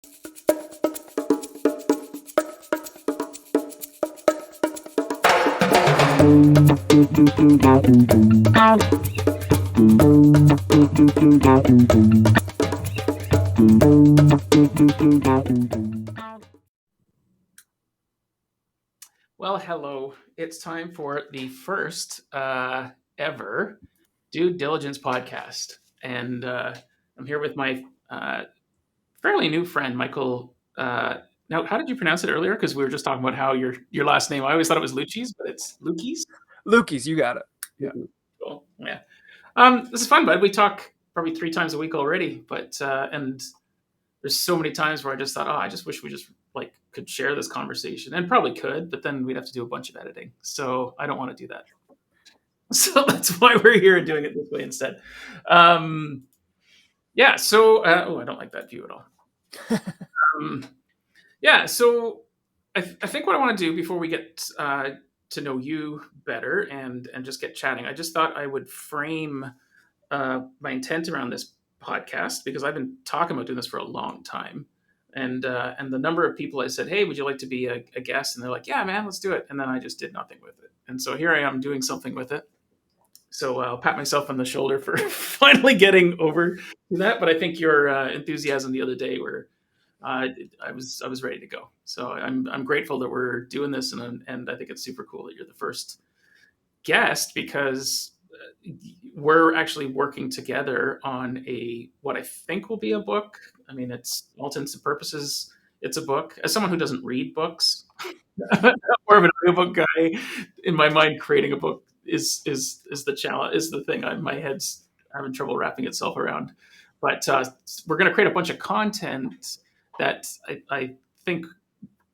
Well, hello. It's time for the first ever Due Diligence podcast. And I'm here with my fairly new friend, Michael. Now, how did you pronounce it earlier? Because we were just talking about how your last name, I always thought it was Luchies, but it's Luchies. Luchies, you got it. Yeah. Cool. Yeah. This is fun, bud. We talk probably 3 times a week already, but and there's so many times where I just thought, oh, I just wish we just like could share this conversation, and probably could, but then we'd have to do a bunch of editing. So I don't want to do that. So that's why we're here and doing it this way instead. Yeah. So, I don't like that view at all. Yeah. So I think what I want to do before we get to know you better and just get chatting, I just thought I would frame my intent around this podcast, because I've been talking about doing this for a long time, and the number of people I said, hey, would you like to be a guest, and they're like, yeah, man, let's do it, and then I just did nothing with it, and so here I am doing something with it. So I'll pat myself on the shoulder for finally getting over to that. But I think your enthusiasm the other day were I was ready to go. So I'm grateful that we're doing this, and I think it's super cool that you're the first guest, because we're actually working together on what I think will be a book. I mean, it's all intents and purposes, it's a book. As someone who doesn't read books, more of an audiobook guy, in my mind, creating a book is the challenge, is the thing. My head's having trouble wrapping itself around. But we're going to create a bunch of content that I think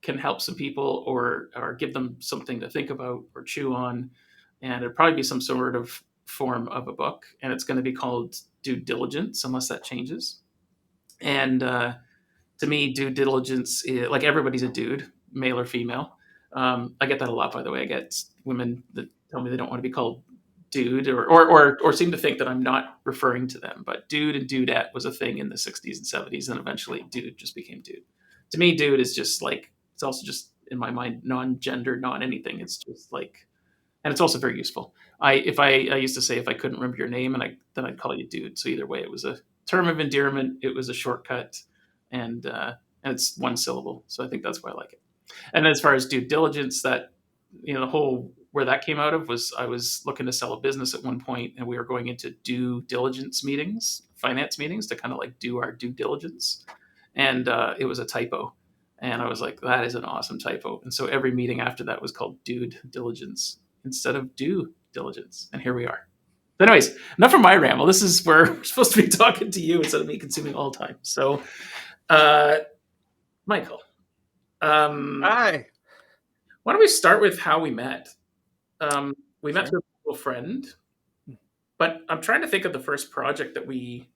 can help some people, or give them something to think about or chew on, and it'll probably be some sort of form of a book, and it's going to be called Due Diligence, unless that changes. And to me, due diligence is, like, everybody's a dude, male or female. I get that a lot, by the way. I get women that tell me they don't want to be called dude, or seem to think that I'm not referring to them. But dude and dudette was a thing in the 60s and 70s, and eventually dude just became dude. To me, dude is just like, it's also just, in my mind, non-gender, non-anything. It's just like, and it's also very useful. I used to say, if I couldn't remember your name, then I'd call you dude. So either way, it was a term of endearment. It was a shortcut, and it's one syllable. So I think that's why I like it. And as far as due diligence, that, the whole, where that came out of was, I was looking to sell a business at one point, and we were going into due diligence meetings, finance meetings, to kind of like do our due diligence, and it was a typo. And I was like, that is an awesome typo. And so every meeting after that was called Due Diligence instead of Due Diligence. And here we are. But anyways, enough of my ramble. This is where we're supposed to be talking to you instead of me consuming all time. So, Michael. Hi. Why don't we start with how we met? We met through a mutual friend, but I'm trying to think of the first project that we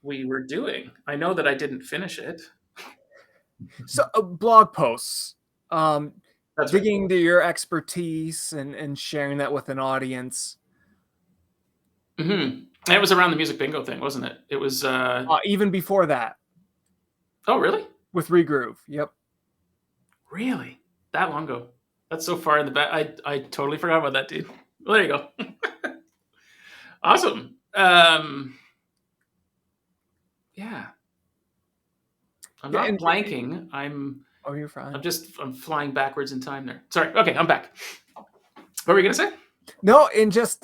were doing. I know that I didn't finish it. So blog posts, That's digging into your expertise and sharing that with an audience. Mm-hmm. It was around the music bingo thing, wasn't it? It was even before that. Oh, really? With Regroove. Yep. Really? That long ago? That's so far in the back. I totally forgot about that, dude. Well, there you go. Awesome. Yeah. I'm not blanking. Oh, you're fine. I'm flying backwards in time there. Sorry. Okay, I'm back. What were you gonna say? No, and just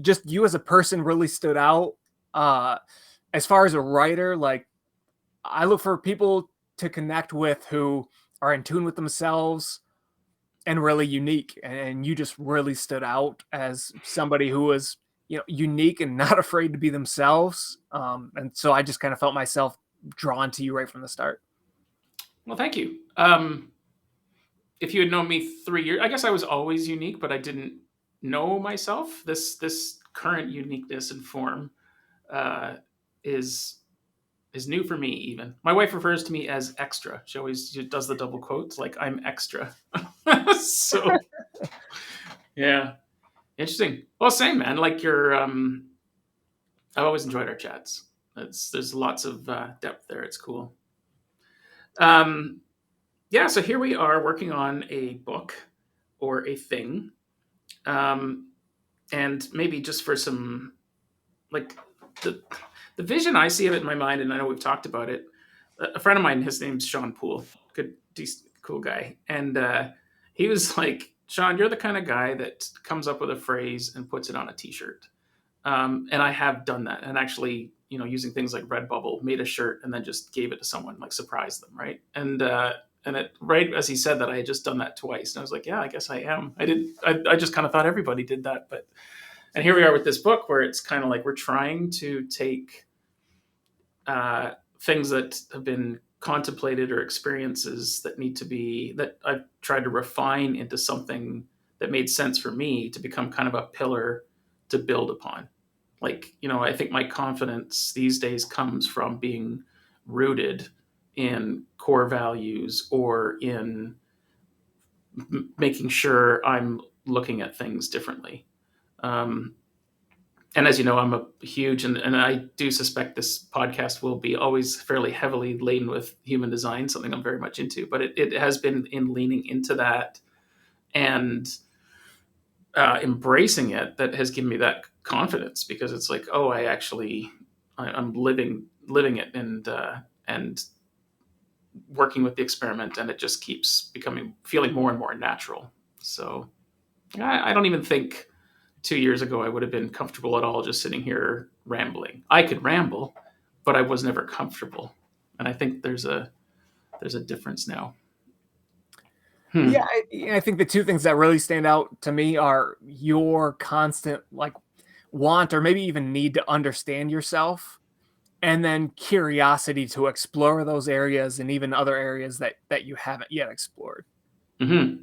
just you as a person really stood out. As far as a writer, like, I look for people to connect with who are in tune with themselves and really unique. And you just really stood out as somebody who was, unique and not afraid to be themselves. And so I just kind of felt myself drawn to you right from the start. Well, thank you. If you had known me 3 years, I guess I was always unique, but I didn't know myself. This current uniqueness and form is new for me. Even my wife refers to me as extra. She does the double quotes, like I'm extra. So yeah, interesting. Well, same, man. Like I've always enjoyed our chats. There's lots of depth there. It's cool. Um, yeah, so here we are working on a book or a thing, um, and maybe just for some like the the vision I see of it in my mind, and I know we've talked about it. A friend of mine, his name's Sean Poole, good, decent, cool guy, and he was like, "Sean, you're the kind of guy that comes up with a phrase and puts it on a T-shirt." And I have done that, and actually, using things like Redbubble, made a shirt and then just gave it to someone, like surprised them, right? And it right as he said that, I had just done that twice, and I was like, yeah, I guess I am. I didn't. I just kind of thought everybody did that, but and here we are with this book where it's kind of like we're trying to take things that have been contemplated or experiences that I've tried to refine into something that made sense for me to become kind of a pillar to build upon. Like, I think my confidence these days comes from being rooted in core values or in making sure I'm looking at things differently. Um, and as you know, I'm a huge, and I do suspect this podcast will be always fairly heavily laden with human design, something I'm very much into. But it has been in leaning into that and embracing it that has given me that confidence, because it's like, oh, I'm living it, and working with the experiment, and it just keeps feeling more and more natural. So I don't even think 2 years ago I would have been comfortable at all just sitting here rambling. I could ramble, but I was never comfortable, and I think there's a difference now. Yeah, I think the two things that really stand out to me are your constant like want or maybe even need to understand yourself, and then curiosity to explore those areas and even other areas that you haven't yet explored. Hmm.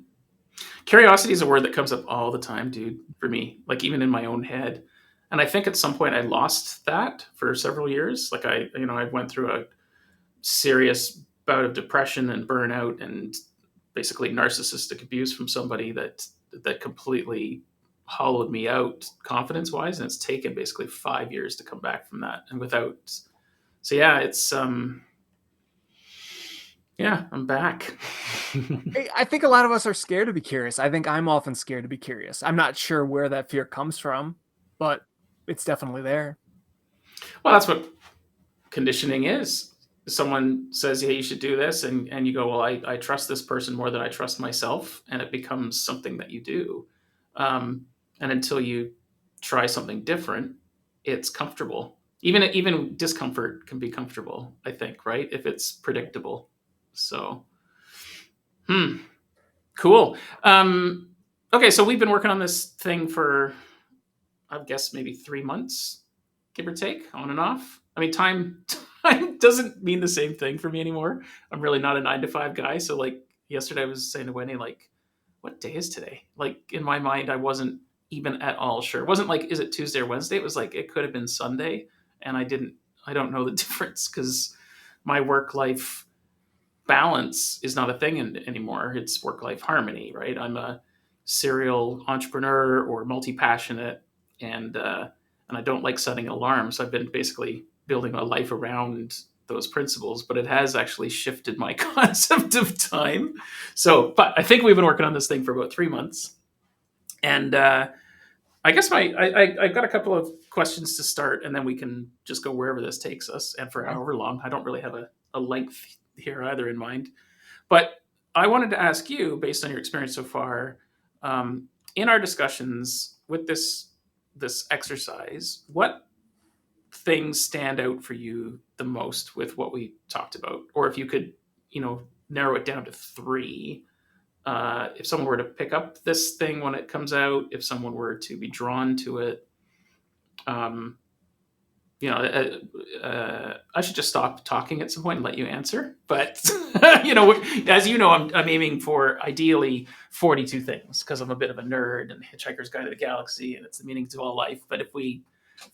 Curiosity is a word that comes up all the time, dude, for me, like even in my own head. And I think at some point I lost that for several years. Like I went through a serious bout of depression and burnout and basically narcissistic abuse from somebody that completely hollowed me out confidence wise. And it's taken basically 5 years to come back from that. And without, so yeah, yeah, I'm back. I think a lot of us are scared to be curious. I think I'm often scared to be curious. I'm not sure where that fear comes from, but it's definitely there. Well, that's what conditioning is. Someone says, hey, you should do this, and you go, well, I trust this person more than I trust myself, and it becomes something that you do. And until you try something different, it's comfortable. Even discomfort can be comfortable, I think, right? If it's predictable. So, hmm, cool. Okay, so we've been working on this thing for, I guess, maybe 3 months, give or take, on and off. I mean, time doesn't mean the same thing for me anymore. I'm really not a 9 to 5 guy. So like yesterday, I was saying to Wendy, like, what day is today? Like in my mind, I wasn't even at all sure. It wasn't like, is it Tuesday or Wednesday? It was like it could have been Sunday, and I don't know the difference, because my work life balance is not a thing anymore. It's work life harmony, right? I'm a serial entrepreneur or multi passionate, and I don't like setting alarms. So I've been basically building a life around those principles, but it has actually shifted my concept of time. So, but I think we've been working on this thing for about 3 months, and I guess I've got a couple of questions to start, and then we can just go wherever this takes us, and for Okay. however long. I don't really have a length here either in mind, but I wanted to ask you, based on your experience so far, in our discussions with this exercise, what things stand out for you the most with what we talked about, or if you could, narrow it down to three. If someone were to pick up this thing when it comes out, if someone were to be drawn to it, um, I should just stop talking at some point and let you answer. But as you know, I'm aiming for ideally 42 things, because I'm a bit of a nerd and Hitchhiker's Guide to the Galaxy, and it's the meaning to all life. But if we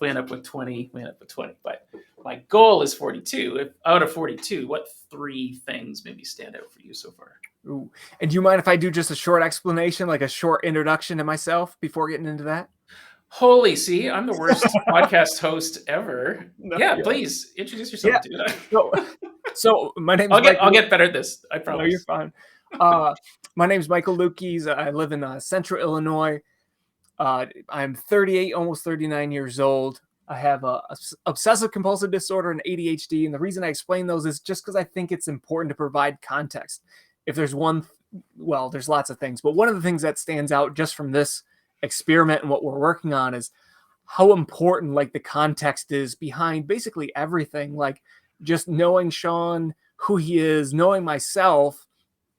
end up with 20, we end up with 20. But my goal is 42. If out of 42, what three things maybe stand out for you so far? Ooh. And do you mind if I do just a short explanation, like a short introduction to myself before getting into that? Holy, see, I'm the worst podcast host ever. No, Yeah, yeah. please introduce Yeah. yourself, dude. So, so my name's I'll Michael. get better at this. I No, you're promise. fine. Uh, my name's Michael Luchies. I live in Central Illinois. I'm 38, almost 39 years old. I have obsessive compulsive disorder and ADHD. And the reason I explain those is just because I think it's important to provide context. If there's one, well, there's lots of things, but one of the things that stands out just from this experiment and what we're working on is how important like the context is behind basically everything. Like just knowing Sean, who he is, knowing myself,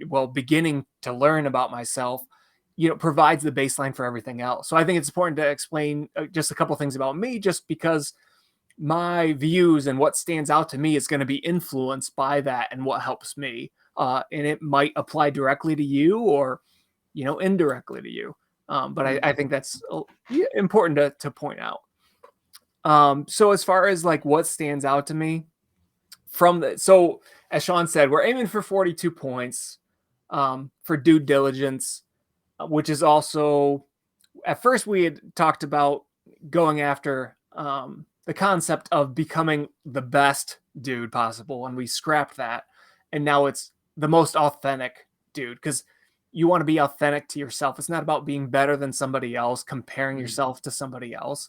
well, beginning to learn about myself, provides the baseline for everything else. So I think it's important to explain just a couple things about me, just because my views and what stands out to me is going to be influenced by that and what helps me. And it might apply directly to you or, indirectly to you. But I think that's important to point out. So as far as like what stands out to me so as Sean said, we're aiming for 42 points for due diligence, which is also at first we had talked about going after the concept of becoming the best dude possible, and we scrapped that, and now it's the most authentic dude, because you want to be authentic to yourself. It's not about being better than somebody else, comparing Mhm. yourself to somebody else.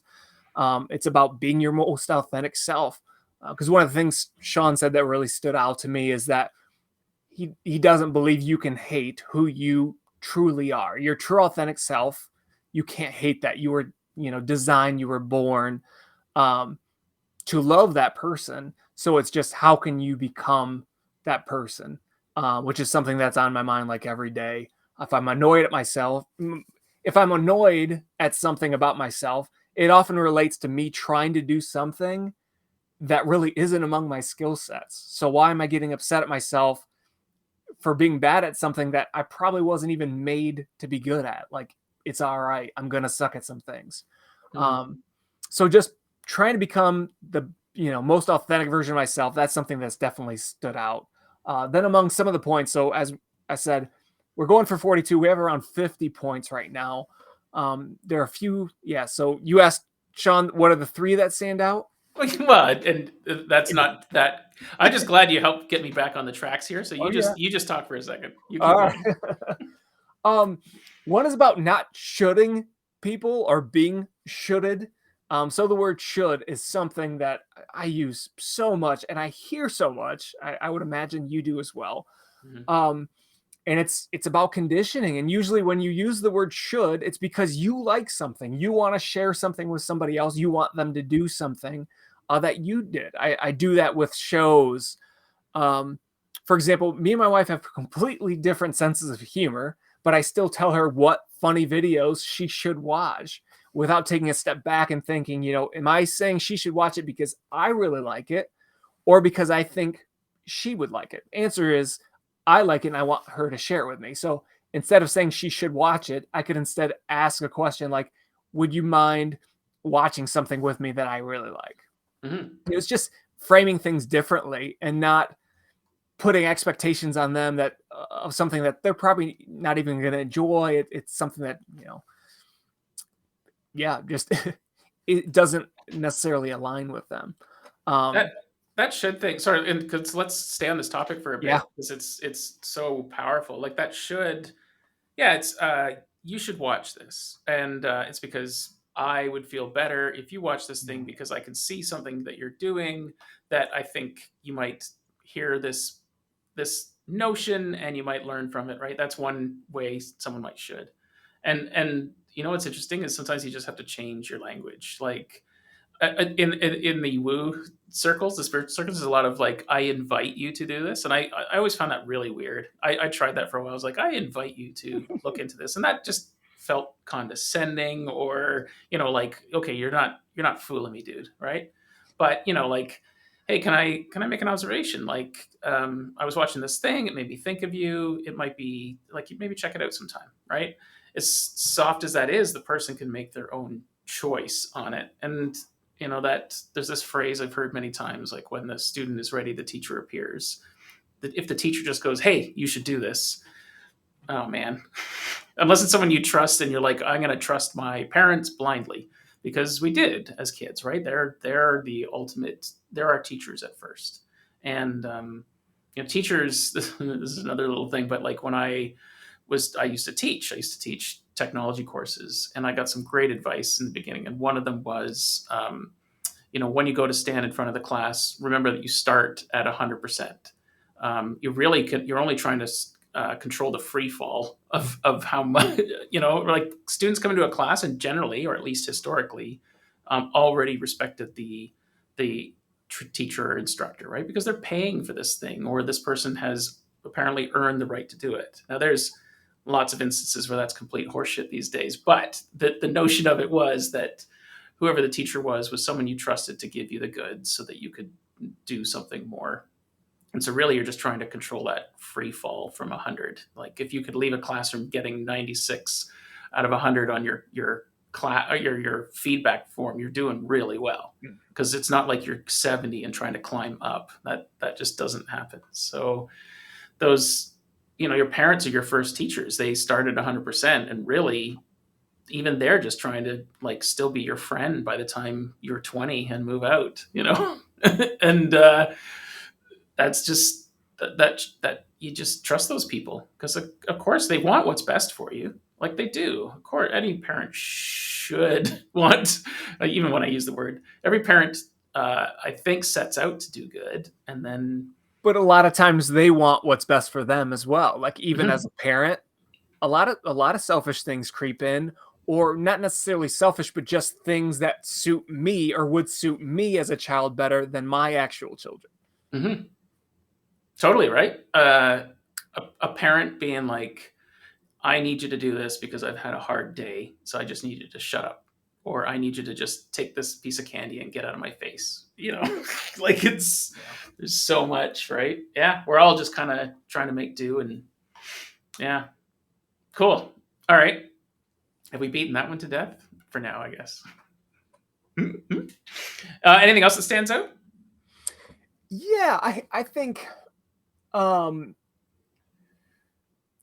It's about being your most authentic self. Because one of the things Sean said that really stood out to me is that he doesn't believe you can hate who you truly are, your true authentic self. You can't hate that. You were, designed, you were born um, to love that person. So it's just how can you become that person, which is something that's on my mind like every day. If I'm annoyed at myself, if I'm annoyed at something about myself, it often relates to me trying to do something that really isn't among my skill sets. So why am I getting upset at myself for being bad at something that I probably wasn't even made to be good at? Like, it's all right. I'm going to suck at some things. Mhm. Um, so just trying to become the, most authentic version of myself. That's something that's definitely stood out. Then among some of the points. So as I said, we're going for 42. We have around 50 points right now. There are a few. Yeah. So you asked Sean, what are the three that stand out? Well, and that's not that. I'm just glad you helped get me back on the tracks here. So Oh yeah. you just talk for a second. You keep All right. going. Um, one is about not shoulding people or being shoulded. So the word should is something that I use so much and I hear so much. I would imagine you do as well. Mhm. Um, and it's about conditioning. And usually when you use the word should, it's because you like something. You want to share something with somebody else. You want them to do something that you did. I do that with shows. Um, for example, me and my wife have completely different senses of humor, but I still tell her what funny videos she should watch without taking a step back and thinking, am I saying she should watch it because I really like it or because I think she would like it? Answer is I like it and I want her to share it with me. So instead of saying she should watch it, I could instead ask a question like, would you mind watching something with me that I really like? Mhm. It was just framing things differently and not putting expectations on them that of something that they're probably not even going to enjoy. It's something that yeah, just it doesn't necessarily align with them. That Um, that should thing. Sorry, and because let's stay on this topic for a yeah, bit because it's so powerful. Like that should. Yeah, it's you should watch this, and it's because I would feel better if you watch this thing because I can see something that you're doing that I think you might hear this notion and you might learn from it. Right? That's one way someone might should, and you know what's interesting is sometimes you just have to change your language. Like in the woo circles, the spiritual circles, there's a lot of like, I invite you to do this, and I always found that really weird. I tried that for a while. I was like, I invite you to look into this, and that just felt condescending, or like, okay, you're not fooling me, dude, right? But like, hey, can I make an observation? Like, I was watching this thing, it made me think of you. It might be like, you maybe check it out sometime, right? As soft as that is, the person can make their own choice on it, and that there's this phrase I've heard many times, like when the student is ready, the teacher appears. That if the teacher just goes, "Hey, you should do this," oh man, unless it's someone you trust and you're like, I'm going to trust my parents blindly, because we did as kids, right? They're the ultimate. They're our teachers at first, and teachers. This is another little thing, but like when I used to teach. I used to teach technology courses, and I got some great advice in the beginning. And one of them was, when you go to stand in front of the class, remember that you start at 100%. You're only trying to control the free fall of how much, like students come into a class and generally, or at least historically, already respected the teacher or instructor, right? Because they're paying for this thing, or this person has apparently earned the right to do it. Now, there's lots of instances where that's complete horseshit these days, but the notion of it was that whoever the teacher was someone you trusted to give you the goods so that you could do something more. And so really you're just trying to control that free fall from 100. Like if you could leave a classroom getting 96 out of 100 on your class, your feedback form, you're doing really well, because it's not like you're 70 and trying to climb up. That just doesn't happen. So those, your parents are your first teachers. They start at 100%, and really even they're just trying to like still be your friend by the time you're 20 and move out, and that's just that you just trust those people, because of course they want what's best for you, like they do. Of course any parent should want, even when I use the word, every parent I think sets out to do good, and then But a lot of times they want what's best for them as well. Like even as mhm, a parent, a lot of selfish things creep in, or not necessarily selfish, but just things that suit me or would suit me as a child better than my actual children. mhm, totally right. A parent being like, I need you to do this because I've had a hard day, so I just need you to shut up. Or I need you to just take this piece of candy and get out of my face. Like there's so much, right? Yeah, we're all just kind of trying to make do, and yeah, cool. All right, have we beaten that one to death for now? I guess. Anything else that stands out? Yeah, I think um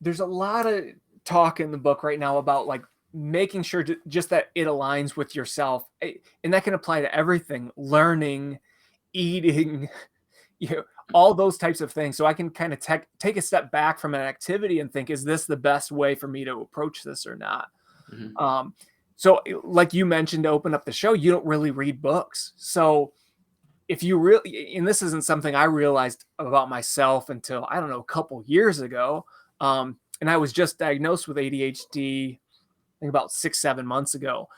there's a lot of talk in the book right now about like making sure just that it aligns with yourself. And that can apply to everything, learning, eating, you know, all those types of things. So I can kind of take a step back from an activity and think, is this the best way for me to approach this or not? Mm-hmm. Um, so like you mentioned to open up the show, you don't really read books. So if you really, and this isn't something I realized about myself until, I don't know, a couple years ago. And I was just diagnosed with ADHD, I think about 6, 7 months ago.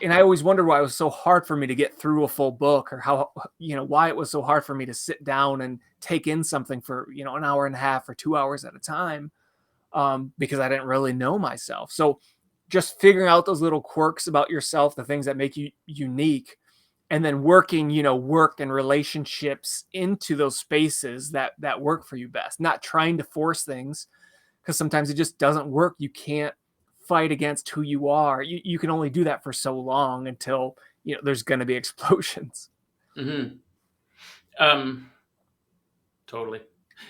And I always wondered why it was so hard for me to get through a full book, or how, why it was so hard for me to sit down and take in something for, an hour and a half or 2 hours at a time, because I didn't really know myself. So just figuring out those little quirks about yourself, the things that make you unique, and then working, work and relationships into those spaces that work for you best, not trying to force things, because sometimes it just doesn't work. You can't fight against who you are. You can only do that for so long until there's going to be explosions. Mm-hmm. Um, Totally.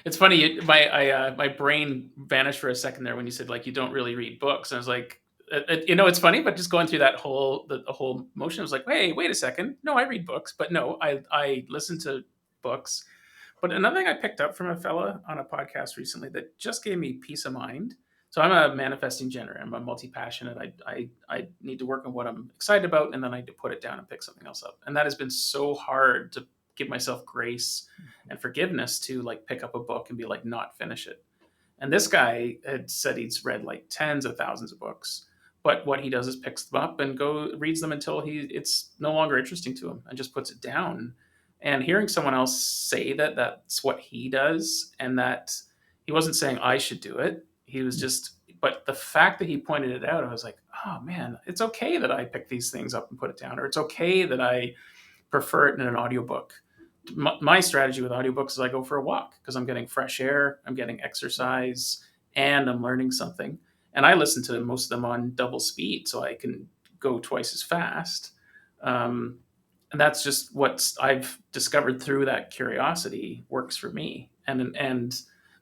It's funny. My brain vanished for a second there when you said like you don't really read books. And I was like, it's funny, but just going through that whole motion, I was like, hey, wait a second. No, I read books, but no, I listen to books. But another thing I picked up from a fella on a podcast recently that just gave me peace of mind. So I'm a manifesting generator. I'm a multi-passionate. I need to work on what I'm excited about, and then I need to put it down and pick something else up. And that has been so hard to give myself grace and forgiveness to like pick up a book and be like not finish it. And this guy had said he's read like tens of thousands of books, but what he does is picks them up and reads them until it's no longer interesting to him and just puts it down. And hearing someone else say that that's what he does, and that he wasn't saying I should do it, he was just, but the fact that he pointed it out, I was like, oh man, it's okay that I pick these things up and put it down, or it's okay that I prefer it in an audiobook. My strategy with audiobooks is I go for a walk because I'm getting fresh air, I'm getting exercise, and I'm learning something. And I listen to most of them on double speed so I can go twice as fast. And that's just what I've discovered through that curiosity works for me. And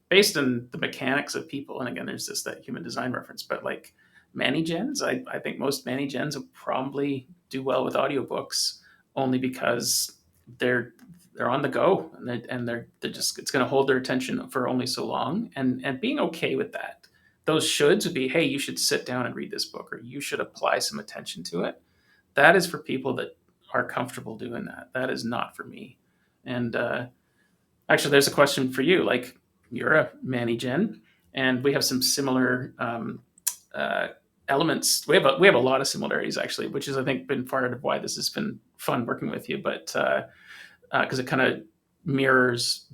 based on the mechanics of people, and again, there's that human design reference, but like Manny Gens, I think most Manny Gens will probably do well with audiobooks only because they're they're on the go, and they're just, it's going to hold their attention for only so long, and being okay with that. Those shoulds would be, hey, you should sit down and read this book, or you should apply some attention to it. That is for people that are comfortable doing that. That is not for me. And actually, there's a question for you. Like, you're a Manny Gen, and we have some similar uh, elements. We have a lot of similarities, actually, which is, I think, been part of why this has been fun working with you. But because it kind of mirrors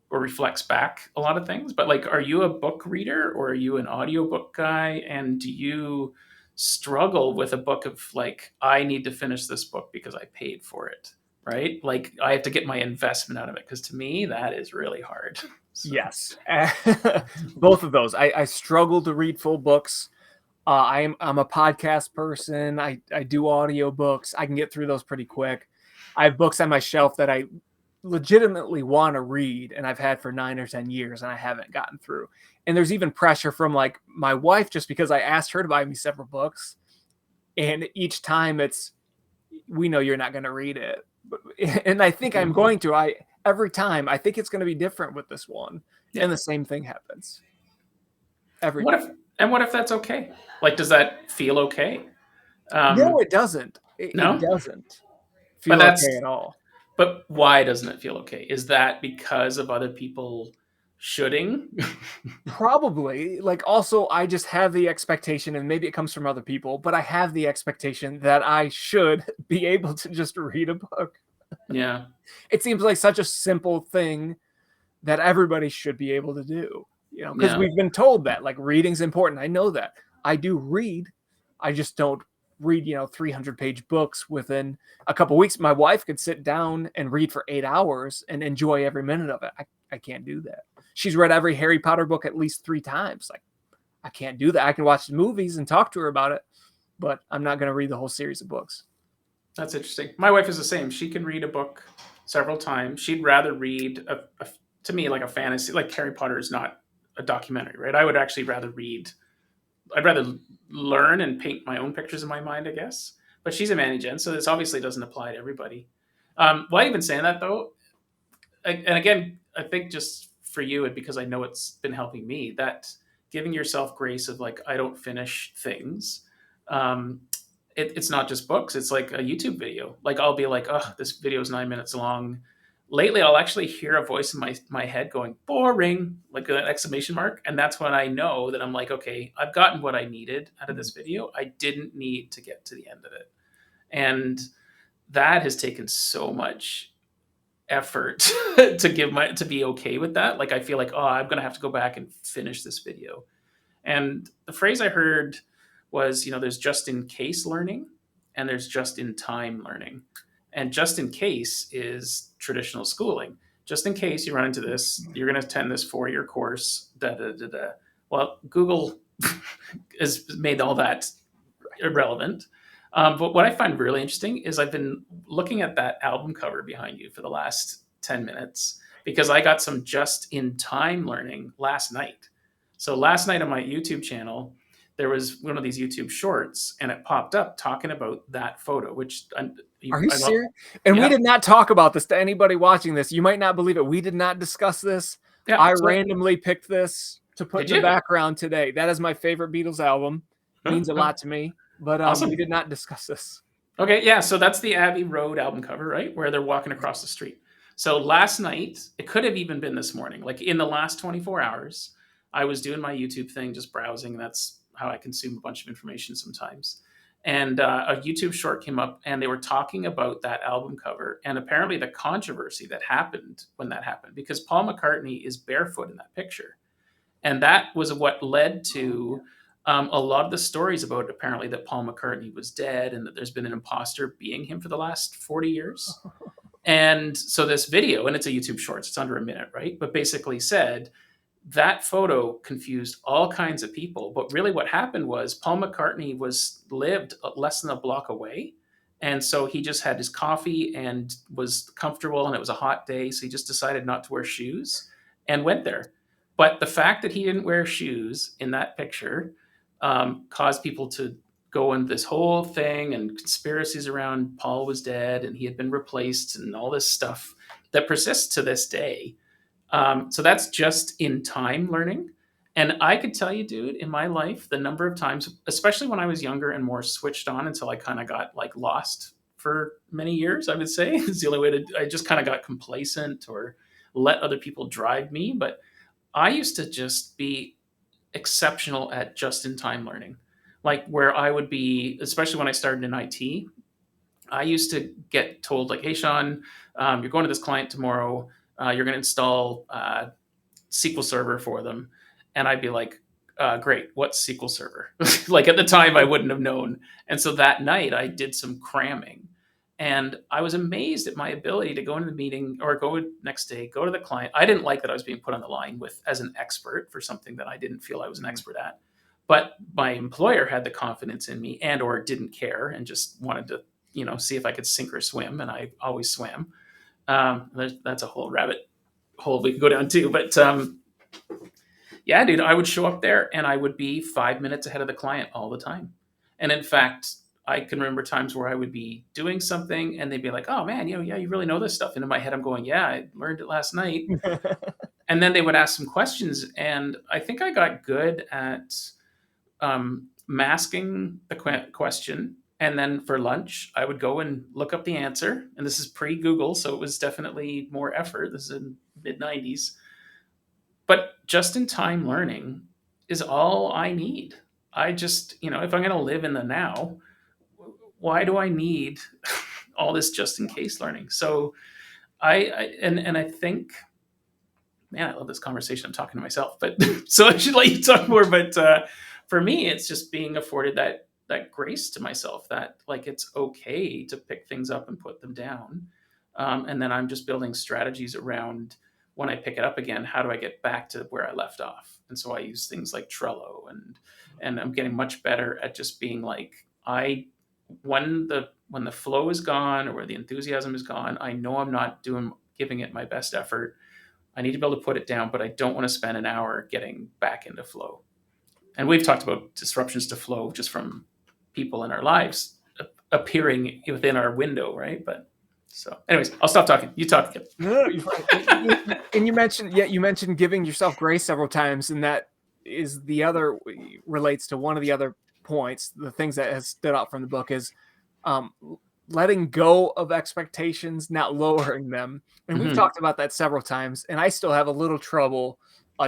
or reflects back a lot of things. But like, are you a book reader, or are you an audiobook guy? And do you struggle with a book of like, I need to finish this book because I paid for it, right? Like, I have to get my investment out of it, because to me that is really hard. So Yes. Both of those. I struggle to read full books. I'm a podcast person. I do audiobooks. I can get through those pretty quick. I have books on my shelf that I legitimately want to read and I've had for 9 or 10 years and I haven't gotten through. And there's even pressure from like my wife, just because I asked her to buy me several books. And each time it's, we know you're not going to read it. And I think I'm going to. Every time I think it's going to be different with this one. yeah. And the same thing happens every What time. if, and what if that's okay? Like, does that feel okay? No, it doesn't. It No, doesn't but feel okay at all. but why doesn't it feel okay? Is that because of other people shoulding? Probably. Like, also, I just have the expectation, and maybe it comes from other people, but I have the expectation that I should be able to just read a book. Yeah. It seems like such a simple thing that everybody should be able to do, because Yeah. we've been told that like reading's important. I know that. I do read. I just don't read, 300-page books within a couple weeks. My wife could sit down and read for 8 hours and enjoy every minute of it. I can't do that. She's read every Harry Potter book at least 3 times. Like, I can't do that. I can watch the movies and talk to her about it, but I'm not going to read the whole series of books. That's interesting. My wife is the same. She can read a book several times. She'd rather read to me, like a fantasy, like Harry Potter is not a documentary, right? I would actually rather read. I'd rather learn and paint my own pictures in my mind, I guess. But she's a Manny-Gen, so this obviously doesn't apply to everybody. Why even saying that though? And again, I think just for you, and because I know it's been helping me, that giving yourself grace of like, I don't finish things. Um, it's not just books. It's like a YouTube video. Like, I'll be like, oh, this video is 9 minutes long. Lately, I'll actually hear a voice in my head going, boring, like an exclamation mark. And that's when I know that I'm like, okay, I've gotten what I needed out of this video. I didn't need to get to the end of it. And that has taken so much effort to be okay with that. Like, I feel like, oh, I'm gonna have to go back and finish this video. And the phrase I heard was, there's just in case learning and there's just in time learning. And just in case is traditional schooling. Just in case you run into this, you're going to attend this 4-year course. Da, da, da, da. Well, Google has made all that irrelevant. But what I find really interesting is I've been looking at that album cover behind you for the last 10 minutes because I got some just in time learning last night. So last night on my YouTube channel, there was one of these YouTube shorts and it popped up talking about that photo, which Are you I serious? And we yeah, did not talk about this to anybody watching this. You might not believe it. We did not discuss this. yeah. I So randomly picked this to put did in the you? background today. That is my favorite Beatles album. Means a lot to me. But we Awesome. did not discuss this. Okay, yeah. So that's the Abbey Road album cover, right? Where they're walking across the street. So last night, it could have even been this morning. Like in the last 24 hours, I was doing my YouTube thing, just browsing. That's how I consume a bunch of information sometimes. And a YouTube short came up, and they were talking about that album cover, and apparently the controversy that happened when that happened, because Paul McCartney is barefoot in that picture, and that was what led to a lot of the stories about apparently that Paul McCartney was dead and that there's been an imposter being him for the last 40 years. And so this video, and it's a YouTube Shorts, it's under a minute, right? But basically said that photo confused all kinds of people. But really, what happened was Paul McCartney lived less than a block away, and so he just had his coffee and was comfortable, and it was a hot day, so he just decided not to wear shoes and went there. But the fact that he didn't wear shoes in that picture caused people to going this whole thing and conspiracies around Paul was dead and he had been replaced and all this stuff that persists to this day. So that's just in time learning. And I could tell you, dude, in my life, the number of times, especially when I was younger and more switched on until I kind of got like lost for many years, I would say is the only way to, I just kind of got complacent or let other people drive me. But I used to just be exceptional at just in time learning. Like where I would be, especially when I started in IT, I used to get told like, "Hey, Sean, you're going to this client tomorrow. You're going to install SQL Server for them," and I'd be like, "Great, what's SQL Server?" Like at the time, I wouldn't have known. And so that night, I did some cramming, and I was amazed at my ability to go into the meeting or go next day, go to the client. I didn't like that I was being put on the line with as an expert for something that I didn't feel I was an expert at. But my employer had the confidence in me and or didn't care and just wanted to, see if I could sink or swim, and I always swam. That's a whole rabbit hole we could go down too. But yeah, dude, I would show up there and I would be 5 minutes ahead of the client all the time. And in fact, I can remember times where I would be doing something and they'd be like, "Oh man, yeah, you really know this stuff." And in my head, I'm going, "Yeah, I learned it last night." And then they would ask some questions, and I think I got good at masking the question. And then for lunch, I would go and look up the answer. And this is pre Google, so it was definitely more effort. This is in mid 90s. But just in time learning is all I need. I just, if I'm going to live in the now, why do I need all this just in case learning? So and I think, man, I love this conversation. I'm talking to myself, but so I should let you talk more. But for me, it's just being afforded that grace to myself that like it's okay to pick things up and put them down, and then I'm just building strategies around when I pick it up again. How do I get back to where I left off? And so I use things like Trello, and I'm getting much better at just being like I when the flow is gone or where the enthusiasm is gone, I know I'm not doing giving it my best effort. I need to be able to put it down, but I don't want to spend an hour getting back into flow. And we've talked about disruptions to flow just from people in our lives appearing within our window, right? But so, anyways, I'll stop talking. You talk again. No, you're fine. And you mentioned giving yourself grace several times, and that is the other relates to one of the other points. The things that has stood out from the book is um, letting go of expectations, not lowering them. And we've Mm-hmm. talked about that several times, and I still have a little trouble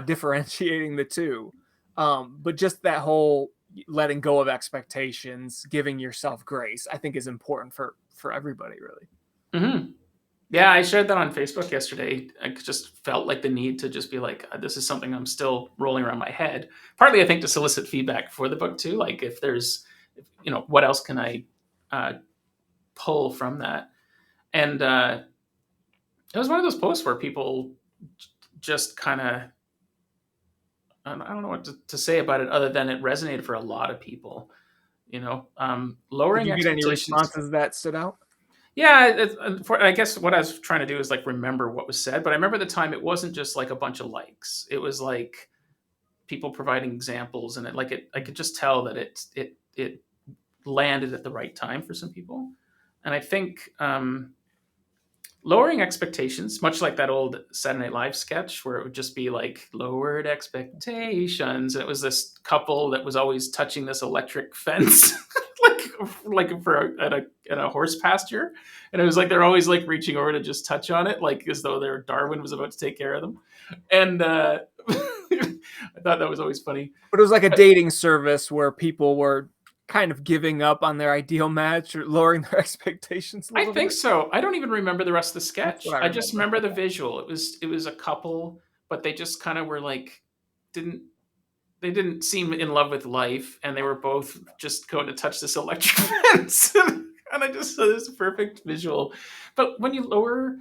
differentiating the two. But just that whole letting go of expectations, giving yourself grace, I think is important for everybody, really. Mm-hmm. Yeah, I shared that on Facebook yesterday. I just felt like the need to just be like, this is something I'm still rolling around my head. Partly, I think, to solicit feedback for the book too. Like, if there's, what else can I uh, pull from that? And it was one of those posts where people just kind of, I don't know what to say about it other than it resonated for a lot of people. Did Lowering you get any expectations. responses that stood out? Yeah, I guess what I was trying to do is like remember what was said, but I remember the time it wasn't just like a bunch of likes. It was like people providing examples, and I could just tell that it landed at the right time for some people. And I think lowering expectations, much like that old Saturday Night Live sketch where it would just be like lowered expectations. And it was this couple that was always touching this electric fence, like for at a horse pasture, and it was like they're always like reaching over to just touch on it, like as though their Darwin was about to take care of them. And I thought that was always funny. But it was like a But dating service where people were kind of giving up on their ideal match or lowering their expectations a I little think bit. so. I don't even remember the rest of the That's what sketch. I I just remember. remember the visual. It was a couple, but they just kind of were like didn't they didn't seem in love with life, and they were both just going to touch this electric fence. And I just saw this perfect visual. But when you lower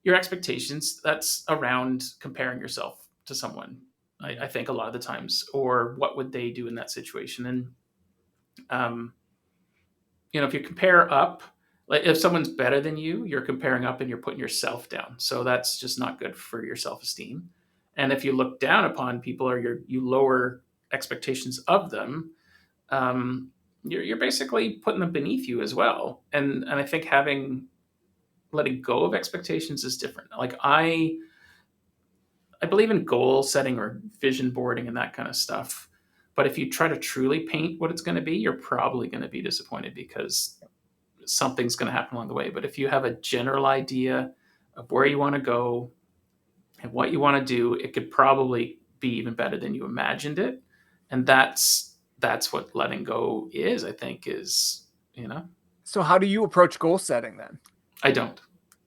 your expectations, that's around comparing yourself to someone. I think a lot of the times, or what would they do in that situation? And um, if you compare up, like if someone's better than you, you're comparing up and you're putting yourself down. So that's just not good for your self-esteem. And if you look down upon people or you lower expectations of them, um, you're basically putting them beneath you as well. And I think letting go of expectations is different. Like I believe in goal setting or vision boarding and that kind of stuff. But if you try to truly paint what it's going to be, you're probably going to be disappointed because something's going to happen along the way. But if you have a general idea of where you want to go and what you want to do, it could probably be even better than you imagined it. And that's what letting go is, I think, is, you know. So how do you approach goal setting then? I don't.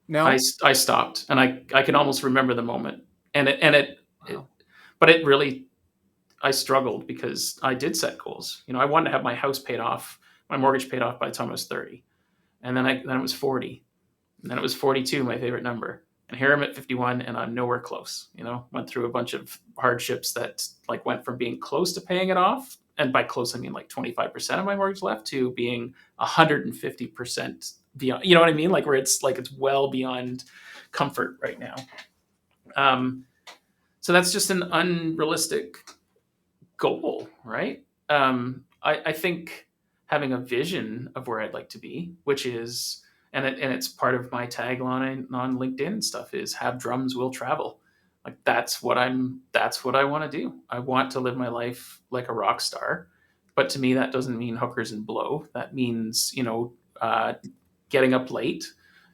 No? I stopped, and I can almost remember the moment, it Wow. but it really, I struggled because I did set goals. I wanted to have my house paid off, my mortgage paid off by the time I was 30, and then it was 40, and then it was 42, my favorite number, and here I'm at 51, and I'm nowhere close. Went through a bunch of hardships that like went from being close to paying it off, and by close I mean like 25% of my mortgage left, to being 150% beyond. You know what I mean? Like where it's well beyond comfort right now. Um, so that's just an unrealistic goal, right? I think having a vision of where I'd like to be, which is, and it's part of my tagline on LinkedIn and stuff, is have drums will travel. Like that's what I want to do. I want to live my life like a rock star, but to me that doesn't mean hookers and blow. That means getting up late,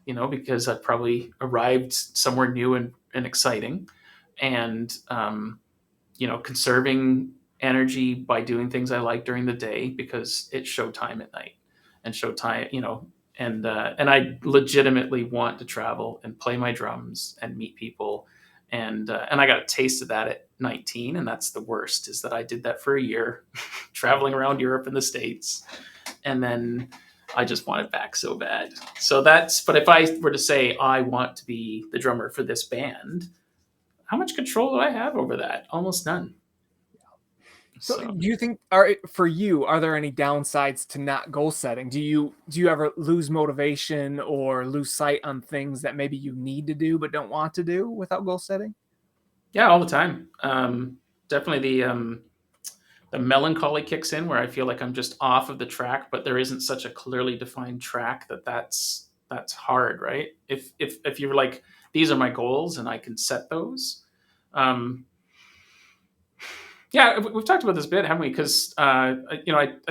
because I've probably arrived somewhere new and exciting, and conserving energy by doing things I like during the day because it's showtime at night, and showtime, and I legitimately want to travel and play my drums and meet people, and I got a taste of that at 19, and that's the worst, is that I did that for a year, traveling around Europe and the States, and then I just want it back so bad. But if I were to say I want to be the drummer for this band, how much control do I have over that? Almost none. So So do you think are there any downsides to not goal setting? Do you ever lose motivation or lose sight on things that maybe you need to do but don't want to do without goal setting? yeah, all the time. Definitely the melancholy kicks in where I feel like I'm just off of the track, but there isn't such a clearly defined track that's hard, right? If you're like, these are my goals and I can set those. Um, Yeah, we've talked about this a bit, haven't we? Because I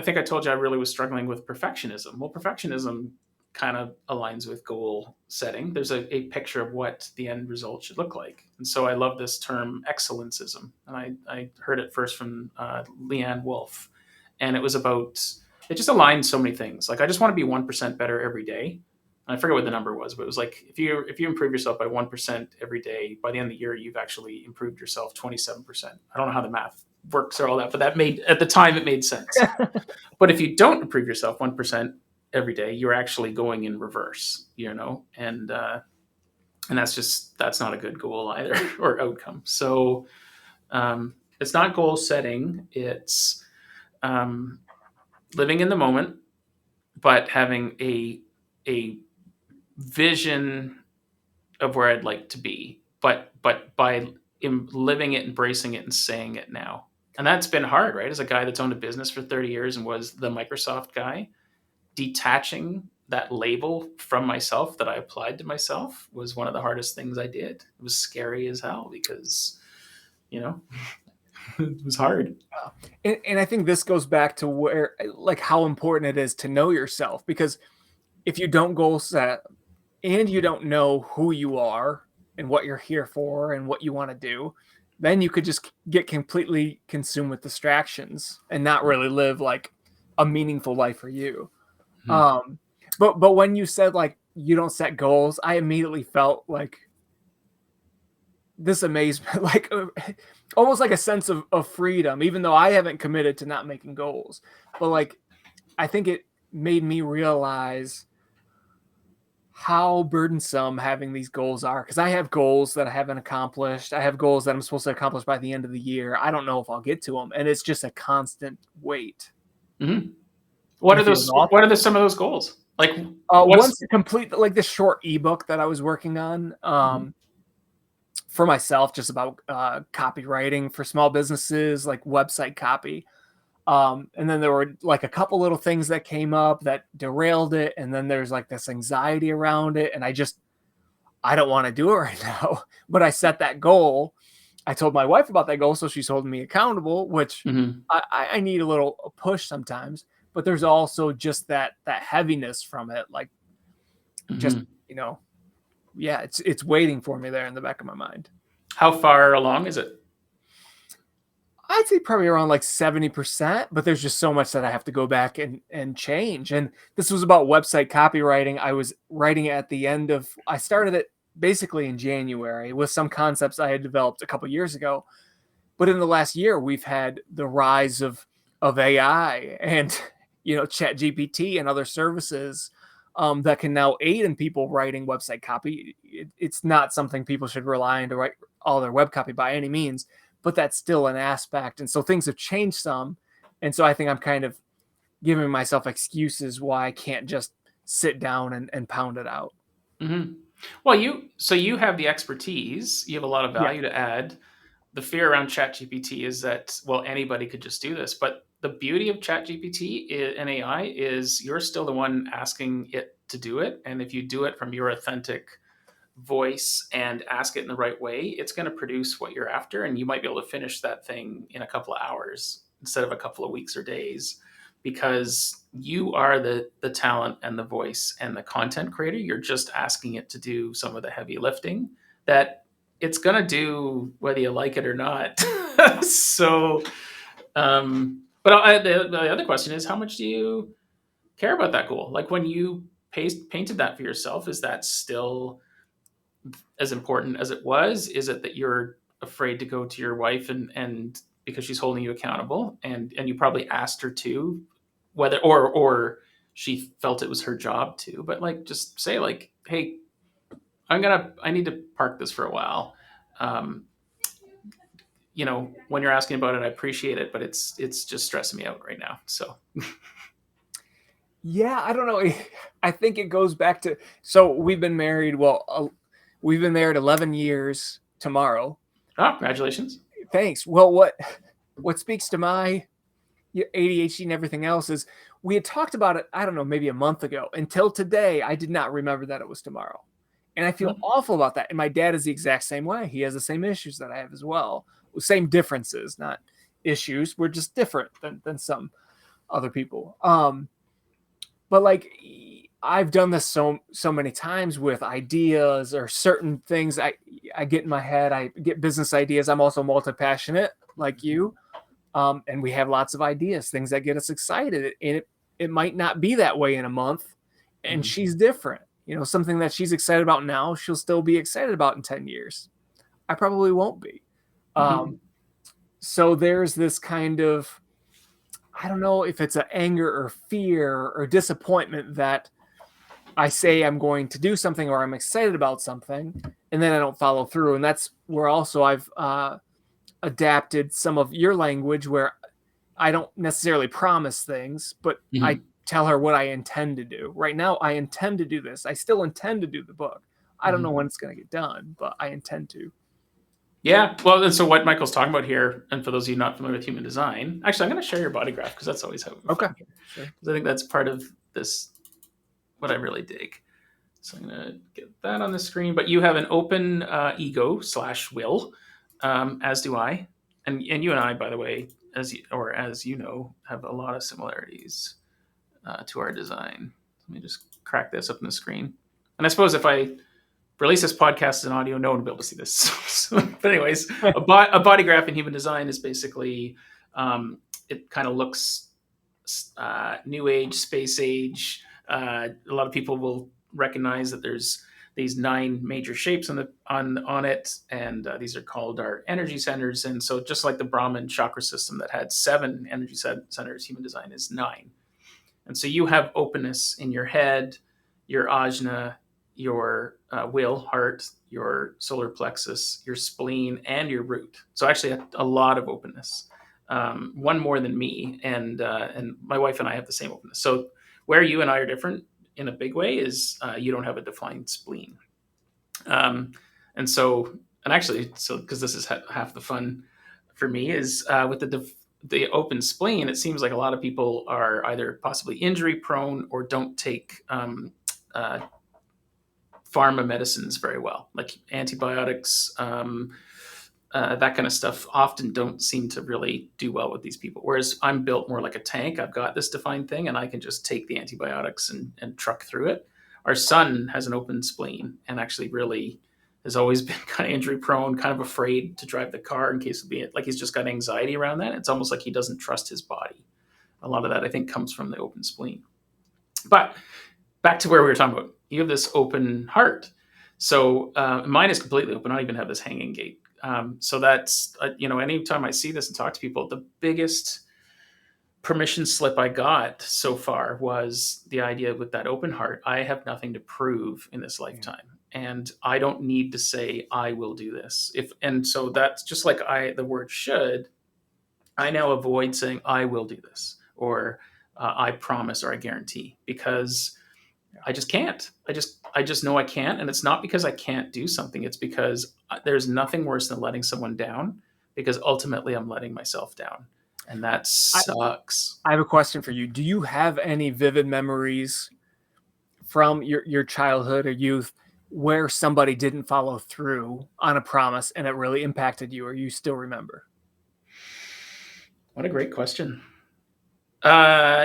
think I told you I really was struggling with perfectionism. Well, perfectionism kind of aligns with goal setting. There's a picture of what the end result should look like, and so I love this term excellencism, and I heard it first from Leanne Wolf, and it was about, it just aligned so many things. Like I just want to be 1% better every day. I forget what the number was, but it was like if you improve yourself by 1% every day, by the end of the year, you've actually improved yourself 27%. I don't know how the math works or all that, but that made, at the time it made sense. But if you don't improve yourself 1% every day, you're actually going in reverse, and that's not a good goal either or outcome. So it's not goal setting; it's um, living in the moment, but having a vision of where I'd like to be, but by living it, embracing it, and saying it now. And that's been hard, right? As a guy that's owned a business for 30 years and was the Microsoft guy, detaching that label from myself that I applied to myself was one of the hardest things I did. It was scary as hell because, you know, it was hard. And I think this goes back to where, like, how important it is to know yourself, because if you don't goal set and you don't know who you are and what you're here for and what you want to do, then you could just get completely consumed with distractions and not really live like a meaningful life for you. Hmm. Um, but when you said like you don't set goals, I immediately felt like this amazement, like almost like a sense of freedom, even though I haven't committed to not making goals. But like, I think it made me realize how burdensome having these goals are, because I have goals that I haven't accomplished. I have goals that I'm supposed to accomplish by the end of the year. I don't know if I'll get to them, and it's just a constant weight. Hmm. And it feels What are awful. some of those goals? Like, Once what's? to complete like this short ebook that I was working on, Mhm. for myself, just about copywriting for small businesses, like website copy. And then there were like a couple little things that came up that derailed it. And then there's like this anxiety around it. And I don't want to do it right now. But I set that goal. I told my wife about that goal. So she's holding me accountable, which Mm-hmm. I need a little push sometimes. But there's also just that heaviness from it. Like just, Mm-hmm. you know, yeah, it's waiting for me there in the back of my mind. How far along is it? I'd say probably around like 70%, but there's just so much that I have to go back and change. And this was about website copywriting. I was writing it at the end of, I started it basically in January with some concepts I had developed a couple years ago. But in the last year, we've had the rise of AI and, Chat GPT and other services that can now aid in people writing website copy. It's not something people should rely on to write all their web copy by any means, but that's still an aspect. And so things have changed some. And so I think I'm kind of giving myself excuses why I can't just sit down and pound it out. Mm-hmm. Well, you have the expertise. You have a lot of Yeah. value to add. The fear around ChatGPT is that, well, anybody could just do this. But the beauty of ChatGPT and AI is you're still the one asking it to do it, and if you do it from your authentic voice and ask it in the right way, it's going to produce what you're after, and you might be able to finish that thing in a couple of hours instead of a couple of weeks or days, because you are the talent and the voice and the content creator. You're just asking it to do some of the heavy lifting that it's going to do whether you like it or not. So but the other question is, how much do you care about that goal? Like when you painted that for yourself, is that still as important as it was? Is it that you're afraid to go to your wife and because she's holding you accountable, and you probably asked her to, whether or she felt it was her job to, but like just say like, hey, I need to park this for a while. Um, when you're asking about it, I appreciate it, but it's just stressing me out right now. So, Yeah, I don't know. I think it goes back to, so we've been married. Well, we've been married 11 years tomorrow. congratulations. Thanks. Well, what speaks to my ADHD and everything else is we had talked about it, I don't know, maybe a month ago. Until today, I did not remember that it was tomorrow. And I feel awful about that. And my dad is the exact same way. He has the same issues that I have as well. Same differences, not issues. We're just different than some other people. But like I've done this so many times with ideas or certain things I get in my head. I get business ideas. I'm also multi-passionate like you. And we have lots of ideas, things that get us excited. And it might not be that way in a month. And Mhm. she's different. Something that she's excited about now, she'll still be excited about in 10 years. I probably won't be. Mhm. So there's this kind of, I don't know if it's an anger or fear or disappointment that I say I'm going to do something or I'm excited about something, and then I don't follow through. And that's where also I've adapted some of your language where I don't necessarily promise things, but I Mhm. tell her what I intend to do. Right now, I intend to do this. I still intend to do the book. I don't know Mhm. when it's going to get done, but I intend to. Yeah. Well, and so what Michael's talking about here, and for those of you not familiar with human design, actually, I'm going to share your body graph because that's always having Okay. fun here. Sure. Because I think that's part of this, what I really dig. So I'm going to get that on the screen. But you have an open ego slash will, as do I. And you and I, by the way, as you know, have a lot of similarities to our design. Let me just crack this up on the screen. And I suppose if I release this podcast as an audio, no one will be able to see this. But anyways, a body graph in human design is basically it kind of looks new age, space age. A lot of people will recognize that there's these 9 major shapes on it, and these are called our energy centers. And so, just like the Brahman chakra system that had 7 energy centers, human design is 9. And so you have openness in your head, your ajna, your will, heart, your solar plexus, your spleen, and your root. So actually, a lot of openness. One more than me, and my wife and I have the same openness. So where you and I are different in a big way is you don't have a defined spleen. Um, and actually, so because this is half the fun for me is with the the open spleen, it seems like a lot of people are either possibly injury prone or don't take uh, pharma medicines very well, like antibiotics, that kind of stuff often don't seem to really do well with these people. Whereas I'm built more like a tank. I've got this defined thing and I can just take the antibiotics and truck through it. Our son has an open spleen and actually really has always been kind of injury prone, kind of afraid to drive the car in case of being like he's just got anxiety around that. It's almost like he doesn't trust his body. A lot of that I think comes from the open spleen. But back to where we were talking about, you have this open heart. So mine is completely open. I don't even have this hanging gate. So that's, anytime I see this and talk to people, the biggest permission slip I got so far was the idea with that open heart. I have nothing to prove in this lifetime. And I don't need to say I will do this. And so that's just like the word should. I now avoid saying I will do this or I promise or I guarantee because I just can't. I just know I can't, and it's not because I can't do something. It's because there's nothing worse than letting someone down. Because ultimately, I'm letting myself down, and that sucks. I have a question for you. Do you have any vivid memories from your childhood or youth where somebody didn't follow through on a promise and it really impacted you, or you still remember? What a great question.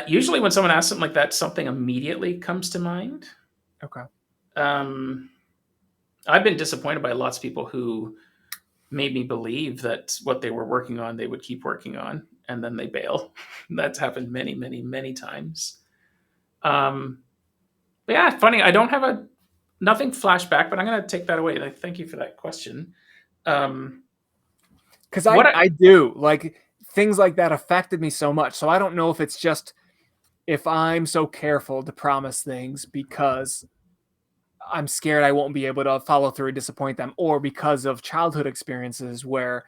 Usually, when someone asks something like that, something immediately comes to mind. Okay. Um, I've been disappointed by lots of people who made me believe that what they were working on, they would keep working on, and then they bail. That's happened many, many, many times. Um, but yeah, funny. I don't have nothing flashback, but I'm going to take that away. Like, thank you for that question. Um, Because what? I do like things like that affected me so much. So I don't know if it's just if I'm so careful to promise things because I'm scared I won't be able to follow through and disappoint them, or because of childhood experiences where,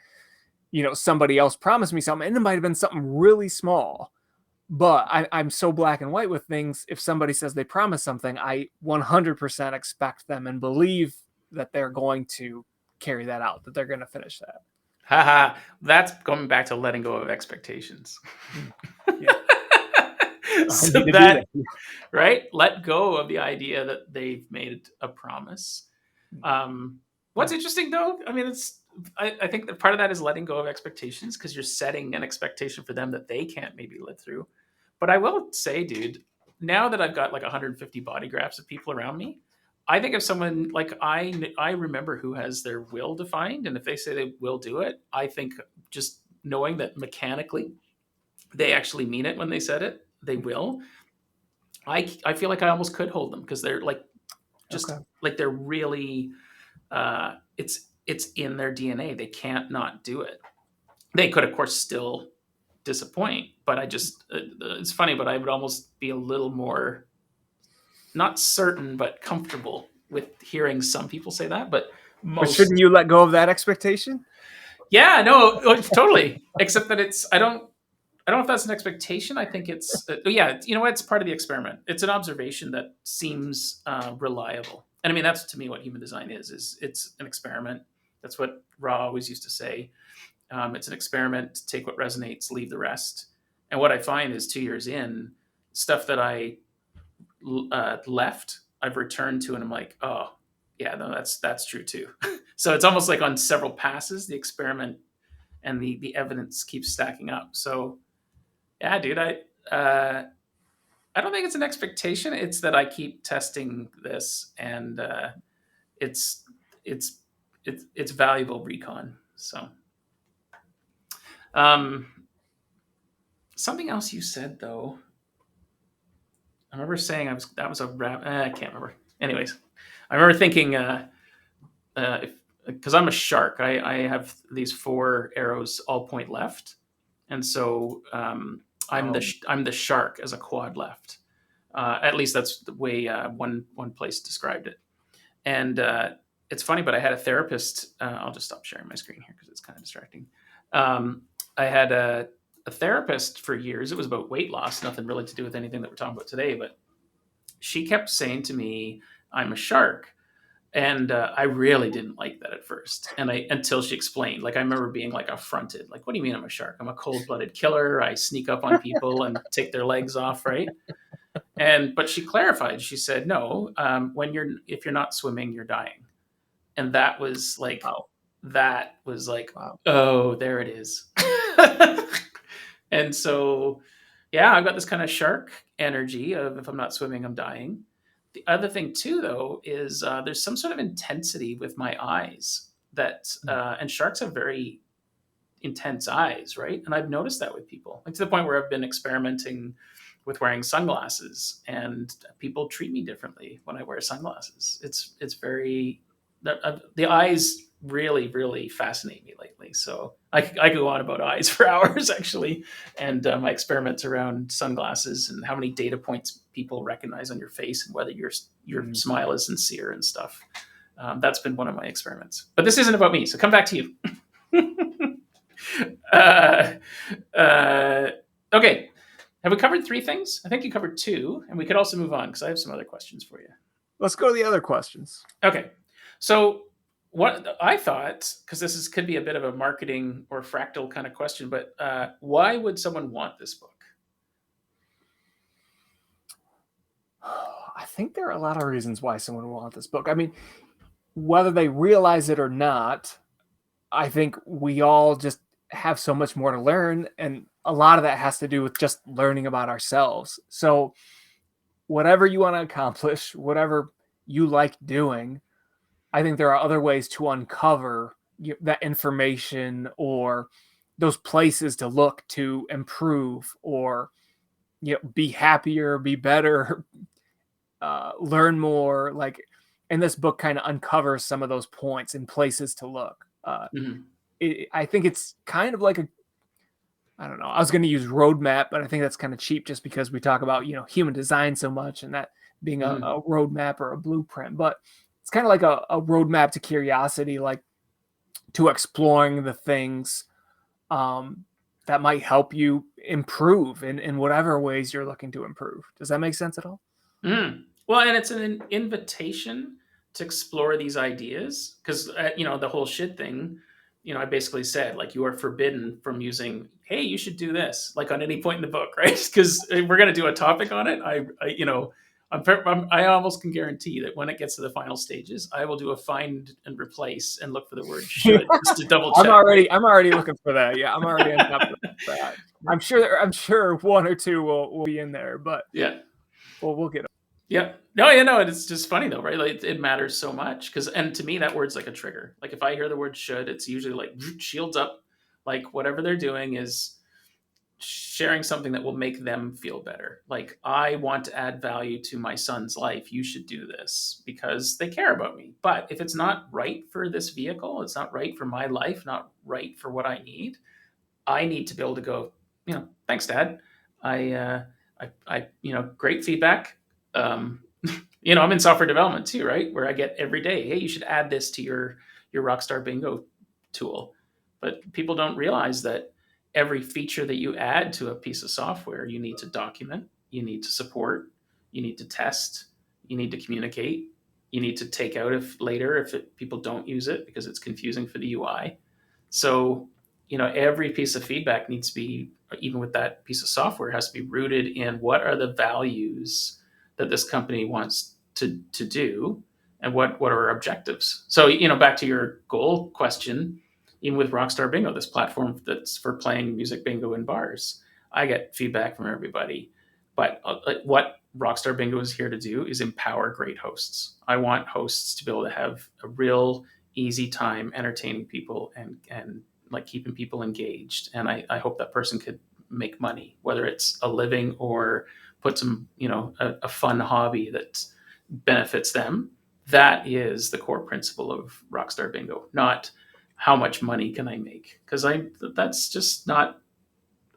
somebody else promised me something and it might have been something really small. But I'm so black and white with things. If somebody says they promise something, I 100% expect them and believe that they're going to carry that out, that they're going to finish that. Haha, that's going back to letting go of expectations. Yeah. I So need to do that, that. right? Let go of the idea that they've made a promise. What's interesting though, I mean, I think that part of that is letting go of expectations because you're setting an expectation for them that they can't maybe live through. But I will say, dude, now that I've got like 150 body graphs of people around me, I think of someone like I remember who has their will defined, and if they say they will do it, I think just knowing that mechanically they actually mean it when they said it, they will. I feel like I almost could hold them because they're like just Okay. like they're really it's in their DNA. They can't not do it. They could, of course, still disappoint, but it's funny, but I would almost be a little more not certain, but comfortable with hearing some people say that. But But shouldn't most, you let go of that expectation? yeah, no, totally. Except that I don't know if that's an expectation. I think yeah, you know what? It's part of the experiment. It's an observation that seems reliable. And I mean, that's to me what human design is it's an experiment. That's what Ra always used to say. It's an experiment. Take what resonates, leave the rest. And what I find is 2 years in, stuff that I left, I've returned to, and I'm like, oh, yeah, no, that's true too. So it's almost like on several passes, the experiment and the evidence keeps stacking up. So yeah, dude, I don't think it's an expectation. It's that I keep testing this, and it's it's it's valuable recon. So, um, something else you said though. I remember saying that was a rap. I can't remember. Anyways, I remember thinking if because I'm a shark, I have these four arrows all point left, and so Um, I'm the shark as a quad left. At least that's the way one place described it. And it's funny, but I had a therapist. I'll just stop sharing my screen here because it's kind of distracting. I had a therapist for years. It was about weight loss, nothing really to do with anything that we're talking about today. But she kept saying to me, "I'm a shark." And I really didn't like that at first, and I until she explained. Like I remember being like affronted. Like, what do you mean I'm a shark? I'm a cold-blooded killer. I sneak up on people and take their legs off, right? And but she clarified. She said, no, when you're if you're not swimming, you're dying. And Wow. that was like, Wow. oh, there it is. And so, yeah, I've got this kind of shark energy of if I'm not swimming, I'm dying. The other thing too, though, is there's some sort of intensity with my eyes that, and sharks have very intense eyes, right? And I've noticed that with people, like to the point where I've been experimenting with wearing sunglasses, and people treat me differently when I wear sunglasses. It's very the eyes really fascinate me lately. So I could go on about eyes for hours actually, and my experiments around sunglasses and how many data points people recognize on your face and whether your Mm. smile is sincere and stuff. That's been one of my experiments. But this isn't about me, so come back to you. uh, uh, okay. Have we covered three things? I think you covered two, and we could also move on because I have some other questions for you. Let's go to the other questions. Okay. So, what I thought, because could be a bit of a marketing or fractal kind of question, but why would someone want this book? I think there are a lot of reasons why someone would want this book. I mean, whether they realize it or not, I think we all just have so much more to learn. And a lot of that has to do with just learning about ourselves. So, whatever you want to accomplish, whatever you like doing, I think there are other ways to uncover that information or those places to look to improve or be happier, be better, learn more. Like, and this book kind of uncovers some of those points and places to look. Mm-hmm. I think it's kind of like I don't know. I was going to use roadmap, but I think that's kind of cheap just because we talk about human design so much and that being Mm-hmm. a roadmap or a blueprint. But it's kind of like a roadmap to curiosity, like to exploring the things that might help you improve in whatever ways you're looking to improve. Does that make sense at all? Mm. Well, and it's an invitation to explore these ideas because the whole shit thing. I basically said like you are forbidden from using. Hey, you should do this like on any point in the book, right? Because we're gonna do a topic on it. I almost can guarantee that when it gets to the final stages, I will do a find and replace and look for the word should just to double check. I'm already looking for that. Yeah, I'm already on top of that. I'm sure one or two will be in there, but Yeah. we'll get them. Yeah. No, it's just funny though, right? Like it matters so much and to me that word's like a trigger. Like if I hear the word should, it's usually like shields up, like whatever they're doing is sharing something that will make them feel better. Like I want to add value to my son's life. You should do this because they care about me. But if it's not right for this vehicle, it's not right for my life, not right for what I need to be able to go, thanks, Dad. Great feedback. Um, I'm in software development too, right? Where I get every day, hey, you should add this to your Rockstar Bingo tool. But people don't realize that every feature that you add to a piece of software, you need to document, you need to support, you need to test, you need to communicate, you need to take out if later if people don't use it because it's confusing for the UI. So every piece of feedback needs to be, even with that piece of software, has to be rooted in what are the values that this company wants to do and what are our objectives. So back to your goal question, even with Rockstar Bingo, this platform that's for playing music bingo in bars, I get feedback from everybody. But what Rockstar Bingo is here to do is empower great hosts. I want hosts to be able to have a real easy time entertaining people and like keeping people engaged. And I hope that person could make money, whether it's a living or put some, a fun hobby that benefits them. That is the core principle of Rockstar Bingo, not how much money can I make? Because that's just not,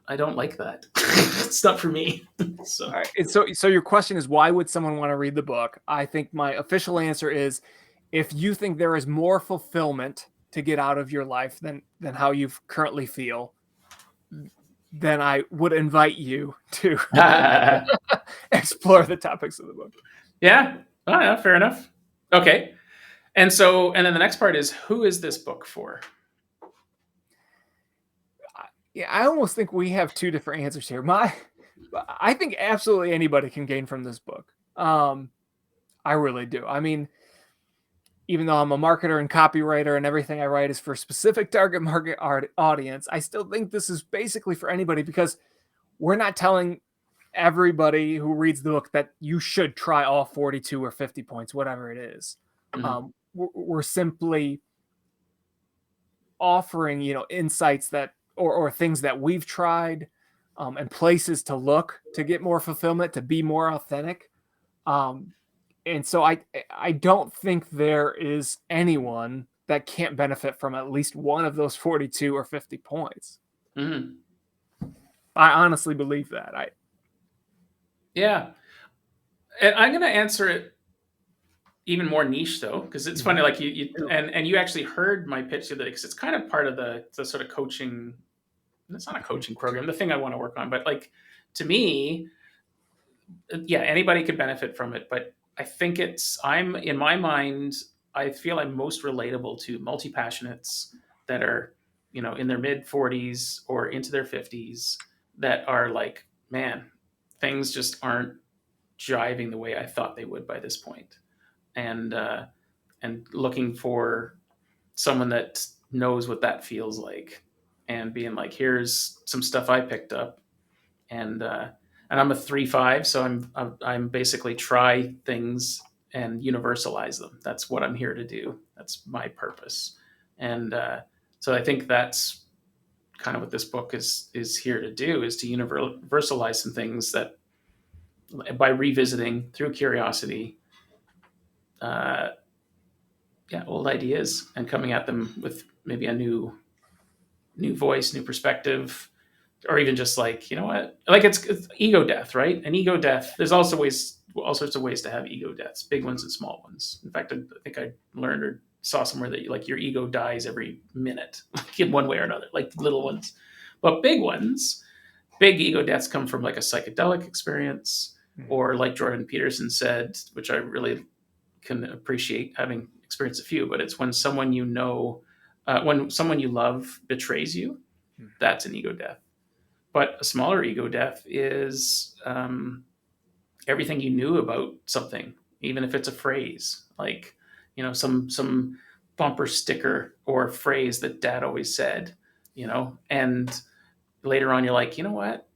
I don't like that. It's not for me. So. All right. And so your question is, why would someone want to read the book? I think my official answer is, if you think there is more fulfillment to get out of your life than how you currently feel, then I would invite you to explore the topics of the book. Yeah. Oh, yeah, fair enough. Okay. And then the next part is, who is this book for? Yeah, I almost think we have two different answers here. I think absolutely anybody can gain from this book. I really do. I mean, even though I'm a marketer and copywriter and everything I write is for a specific target market audience, I still think this is basically for anybody, because we're not telling everybody who reads the book that you should try all 42 or 50 points, whatever it is. Mm-hmm. We're simply offering, insights that, or things that we've tried, and places to look to get more fulfillment, to be more authentic. Um, and so I don't think there is anyone that can't benefit from at least one of those 42 or 50 points. Mm-hmm. I honestly believe that. Yeah. And I'm going to answer it even more niche though, because it's funny. Like and you actually heard my pitch the other day, because it's kind of part of the sort of coaching. It's not a coaching program, the thing I want to work on, but like, to me, yeah, anybody could benefit from it. But I think I'm in my mind, I feel I'm most relatable to multi passionates that are, in their mid 40s or into their 50s, that are like, man, things just aren't jiving the way I thought they would by this point. And looking for someone that knows what that feels like, and being like, here's some stuff I picked up. And I'm a 3-5, so I'm basically try things and universalize them. That's what I'm here to do. That's my purpose. And so I think that's kind of what this book is here to do, is to universalize some things that, by revisiting through curiosity, uh, yeah, old ideas, and coming at them with maybe a new voice, new perspective, or even just like, what, like, it's ego death, right? And ego death, there's also all sorts of ways to have ego deaths, big ones and small ones. In fact, I think I learned or saw somewhere that like your ego dies every minute, like in one way or another, like little ones. But big ego deaths come from like a psychedelic experience, or like Jordan Peterson said, which I really can appreciate, having experienced a few, but it's when someone when someone you love betrays you. That's an ego death. But a smaller ego death is, everything you knew about something, even if it's a phrase, like, some bumper sticker or phrase that dad always said, and later on you're like, you know what?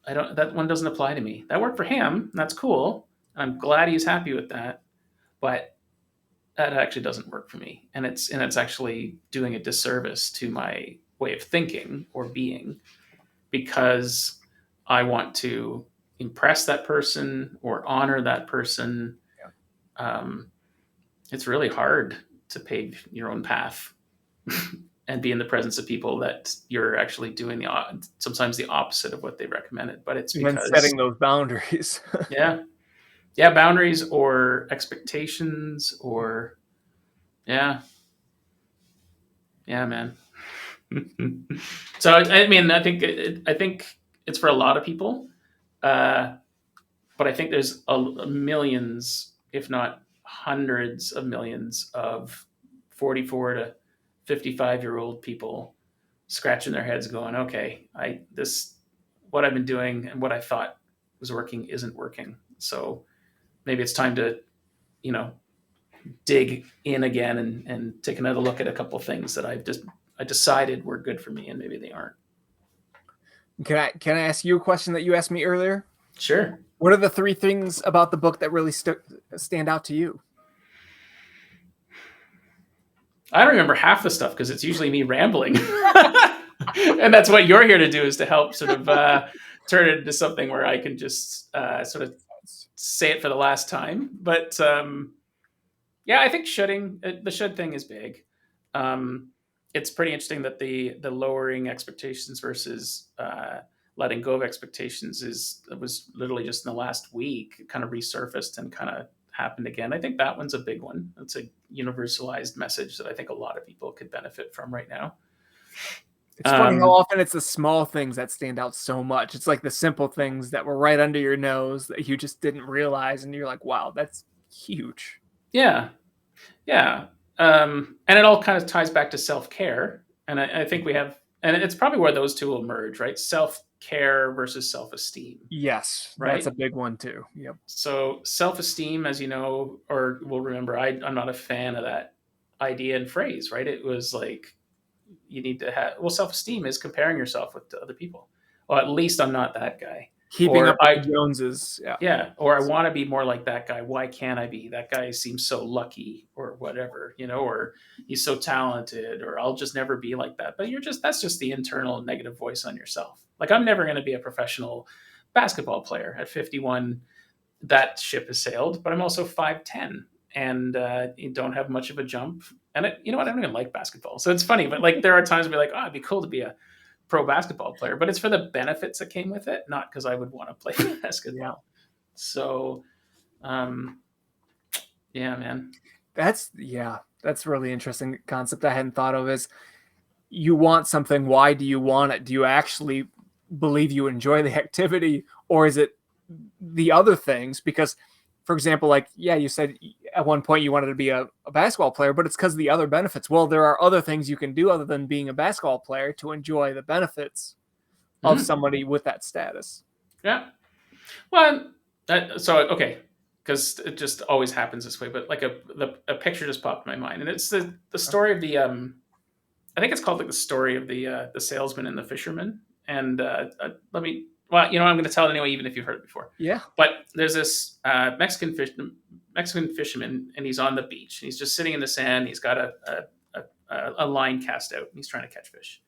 I don't. That one doesn't apply to me. That worked for him. That's cool. I'm glad he's happy with that, but that actually doesn't work for me, and it's actually doing a disservice to my way of thinking or being, because I want to impress that person or honor that person. Um, it's really hard to pave your own path and be in the presence of people that you're actually doing sometimes the opposite of what they recommended. But it's And then because, setting those boundaries. yeah, yeah, boundaries or expectations, or yeah, yeah, man. So I mean, I think it's for a lot of people. Uh, but I think there's millions, if not hundreds of millions, of 44 to 55-year-old people scratching their heads, going, "Okay, what I've been doing and what I thought was working isn't working. So maybe it's time to, you know, dig in again and take another look at a couple of things that I decided were good for me, and maybe they aren't." Can I ask you a question that you asked me earlier? Sure. What are the three things about the book that really stand out to you? I don't remember half the stuff because it's usually me rambling. And that's what you're here to do, is to help sort of turn it into something where I can just sort of say it for the last time. But yeah, I think the should thing is big. Um, it's pretty interesting that the lowering expectations versus letting go of expectations was literally just in the last week. It kind of resurfaced and kind of happened again. I think that one's a big one. It's a universalized message that I think a lot of people could benefit from right now. It's funny how often it's the small things that stand out so much. It's like the simple things that were right under your nose that you just didn't realize, and you're like, wow, that's huge. Yeah. Yeah. And it all kind of ties back to self care. And I think we have, and it's probably where those two will merge, right? Self care versus self esteem, Yes, that's a right? big one too. Yep. So self esteem, as you know, or will remember, I'm not a fan of that idea and phrase, right? It was like, you need to have, well, self esteem is comparing yourself with other people. Well, at least I'm not that guy. Keeping up Or with the Joneses. Yeah. yeah, or I want to be more like that guy. Why can't I be? That guy seems so lucky or whatever, or he's so talented, or I'll just never be like that. But that's just the internal negative voice on yourself. Like, I'm never going to be a professional basketball player at 51. That ship has sailed, but I'm also 5'10" and you don't have much of a jump. And you know what? I don't even like basketball. So it's funny, but like there are times where like, oh, it'd be cool to be a pro basketball player, but it's for the benefits that came with it, not because I would want to play Yeah. basketball. So, um, yeah, man. That's really interesting concept I hadn't thought of is you want something, why do you want it? Do you actually believe you enjoy the activity, or is it the other things? Because, for example, like, yeah, you said at one point you wanted to be a basketball player, but it's because of the other benefits. Well, there are other things you can do other than being a basketball player to enjoy the benefits of Mm-hmm. somebody with that status. Yeah. Well, so okay, because it just always happens this way. But like a picture just popped in my mind, and it's the story of the I think it's called like the story of the salesman and the fisherman. And let me, well, I'm going to tell it anyway, even if you've heard it before. Yeah. But there's this Mexican fisherman, and he's on the beach. And he's just sitting in the sand. He's got a line cast out, and he's trying to catch fish.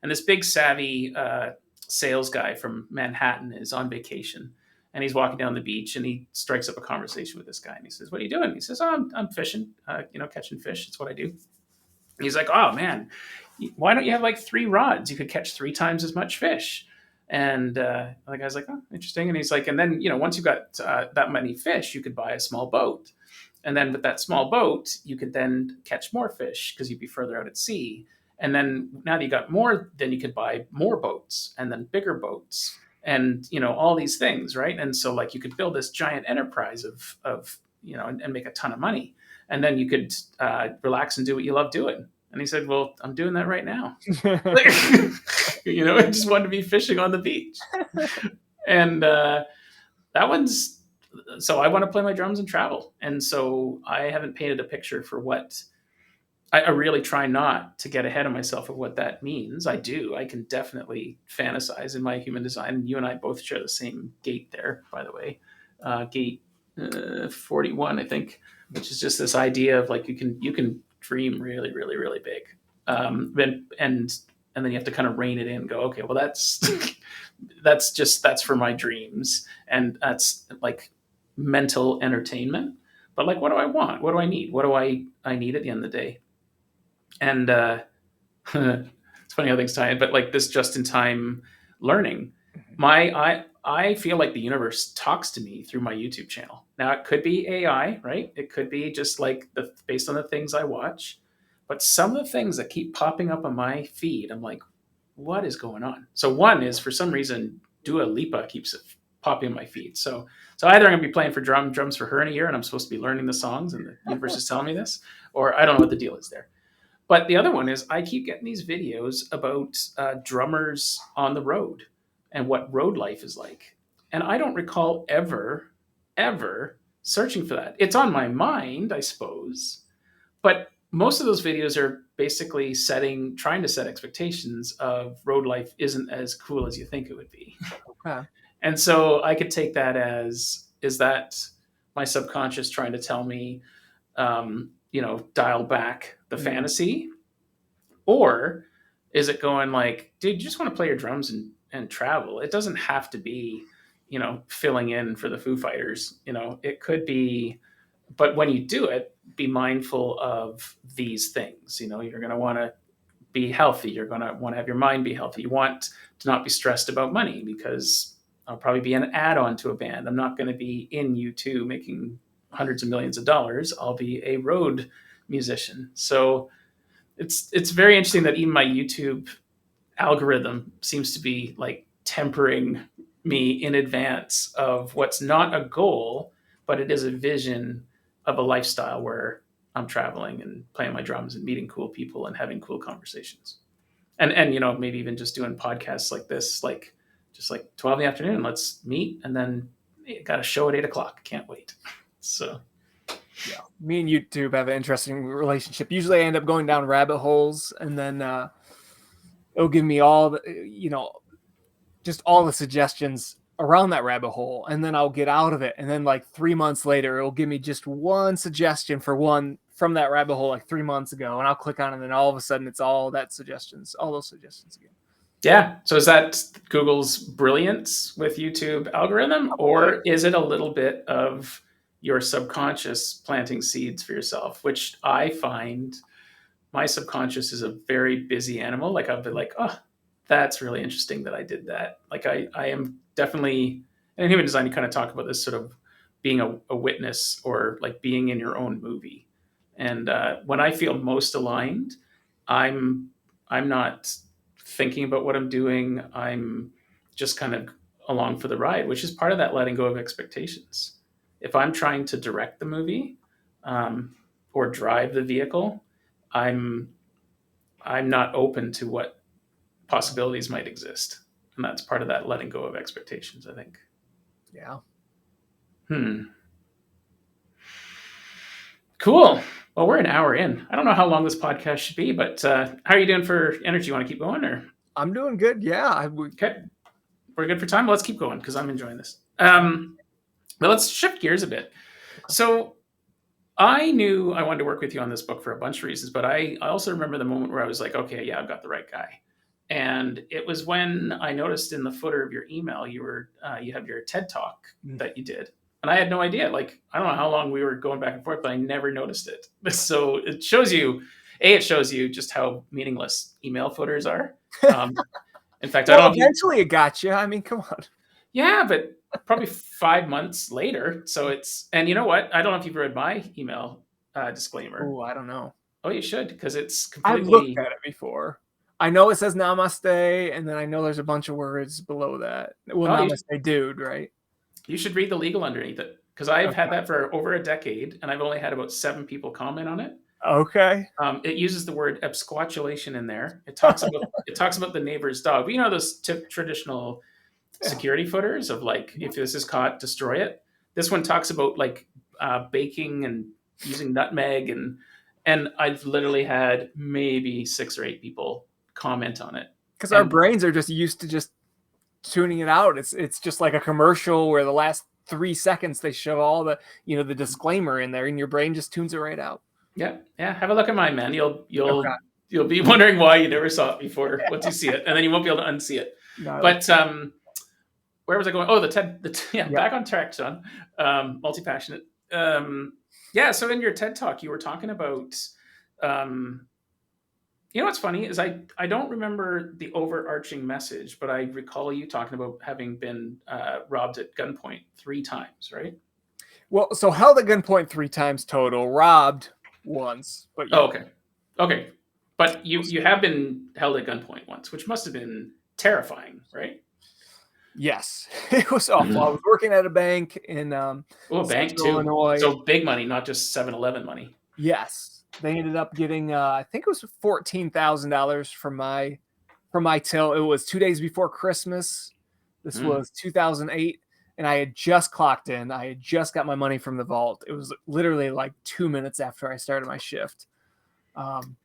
And this big savvy sales guy from Manhattan is on vacation, and he's walking down the beach, and he strikes up a conversation with this guy, and he says, "What are you doing?" He says, "Oh, I'm fishing. Catching fish. It's what I do." And he's like, "Oh man, why don't you have like 3 rods? You could catch 3 times as much fish." And the guy's like, "Oh, interesting." And he's like, "And then once you've got that many fish, you could buy a small boat, and then with that small boat, you could then catch more fish because you'd be further out at sea. And then now that you got more, then you could buy more boats and then bigger boats, and all these things, right? And so like you could build this giant enterprise of and make a ton of money, and then you could relax and do what you love doing." And he said, "Well, I'm doing that right now." Like, I just wanted to be fishing on the beach. And that one's, so I want to play my drums and travel. And so I haven't painted a picture for what I really try not to get ahead of myself of what that means. I do. I can definitely fantasize in my human design. You and I both share the same gate there, by the way. Gate 41, I think, which is just this idea of like you can dream really, really, really big, and then you have to kind of rein it in. And go, okay, well that's that's for my dreams, and that's like mental entertainment. But like, what do I want? What do I need? What do I need at the end of the day? And it's funny how things tie in, but like this just in time learning, I feel like the universe talks to me through my YouTube channel. Now it could be AI, right? It could be just like based on the things I watch, but some of the things that keep popping up on my feed, I'm like, what is going on? So one is, for some reason, Dua Lipa keeps popping in my feed. So either I'm gonna be playing for drums for her in a year, and I'm supposed to be learning the songs, and the universe is telling me this, or I don't know what the deal is there. But the other one is I keep getting these videos about drummers on the road and what road life is like. And I don't recall ever searching for that. It's on my mind, I suppose. But most of those videos are basically trying to set expectations of road life isn't as cool as you think it would be. Okay. And so I could take that as, is that my subconscious trying to tell me, dial back the fantasy? Or is it going like, dude, you just want to play your drums and travel? It doesn't have to be, filling in for the Foo Fighters. It could be, but when you do it, be mindful of these things. You're going to want to be healthy. You're going to want to have your mind be healthy. You want to not be stressed about money, because I'll probably be an add-on to a band. I'm not going to be in U2 making hundreds of millions of dollars. I'll be a road musician. So it's very interesting that even my YouTube algorithm seems to be like tempering me in advance of what's not a goal, but it is a vision of a lifestyle where I'm traveling and playing my drums and meeting cool people and having cool conversations. And you know, maybe even just doing podcasts like this, like just like 12 in the afternoon, let's meet, and then got a show at 8 o'clock. Can't wait. So Yeah, me and YouTube have an interesting relationship. Usually, I end up going down rabbit holes, and then it'll give me all the, just all the suggestions around that rabbit hole, and then I'll get out of it, and then like 3 months later, it'll give me just one suggestion for one from that rabbit hole like 3 months ago, and I'll click on it, and then all of a sudden, it's all those suggestions again. yeah. So is that Google's brilliance with YouTube algorithm, or is it a little bit of your subconscious planting seeds for yourself? Which I find my subconscious is a very busy animal. Like I'll be like, oh, that's really interesting that I did that. Like I am definitely, and in human design, you kind of talk about this sort of being a witness or like being in your own movie. And when I feel most aligned, I'm I'm not thinking about what I'm doing. I'm just kind of along for the ride, which is part of that letting go of expectations. If I'm trying to direct the movie or drive the vehicle, I'm I'm not open to what possibilities might exist, and that's part of that letting go of expectations, I think. Yeah. Cool. Well, we're an hour in. I don't know how long this podcast should be, but how are you doing for energy? You want to keep going, or I'm doing good. Yeah. okay, we're good for time. Let's keep going because I'm enjoying this. But let's shift gears a bit. So I knew I wanted to work with you on this book for a bunch of reasons, but I also remember the moment where I was like, okay, yeah, I've got the right guy. And it was when I noticed in the footer of your email, you have your TED talk that you did. And I had no idea. Like, I don't know how long we were going back and forth, but I never noticed it. So it shows you, it shows you just how meaningless email footers are. In fact, I Well, don't know if you, eventually it got you. I mean, come on. yeah, but probably 5 months later. So and you know what? I don't know if you've read my email disclaimer. Oh, I don't know. Oh, you should, because it's I've looked completely, at it before. I know it says namaste, and then I know there's a bunch of words below that. Well, oh, namaste, dude, right? you should read the legal underneath it, because I've Okay. had that for over a decade and I've only had about 7 people comment on it. Okay. It uses the word absquatulation in there. It talks about the neighbor's dog. But you know those traditional Yeah. security footers of like, if this is caught, destroy it. This one talks about like baking and using nutmeg, and I've literally had maybe 6 or 8 people comment on it. Because our And brains are just used to just tuning it out. It's just like a commercial where the last 3 seconds they show all the disclaimer in there, and your brain just tunes it right out. yeah, yeah, have a look at mine, man. Okay. You'll be wondering why you never saw it before once you see it, and then you won't be able to unsee it. No, But where was I going? Oh, yeah, yeah. back on track, Sean. Multi-passionate. Yeah, so in your TED talk, you were talking about, you know what's funny is I don't remember the overarching message, but I recall you talking about having been robbed at gunpoint 3 times, right? Well, so held at gunpoint 3 times total, robbed once, but yeah. Oh, okay. Okay. But you have been held at gunpoint once, which must have been terrifying, right? Yes, it was awful. I was working at a bank in Oh, a bank Central too. Illinois. So big money, not just 7-Eleven money. Yes, they ended up getting I think it was $14,000 from my till. It was 2 days before Christmas. This was 2008, and I had just clocked in. I had just got my money from the vault. It was literally like 2 minutes after I started my shift.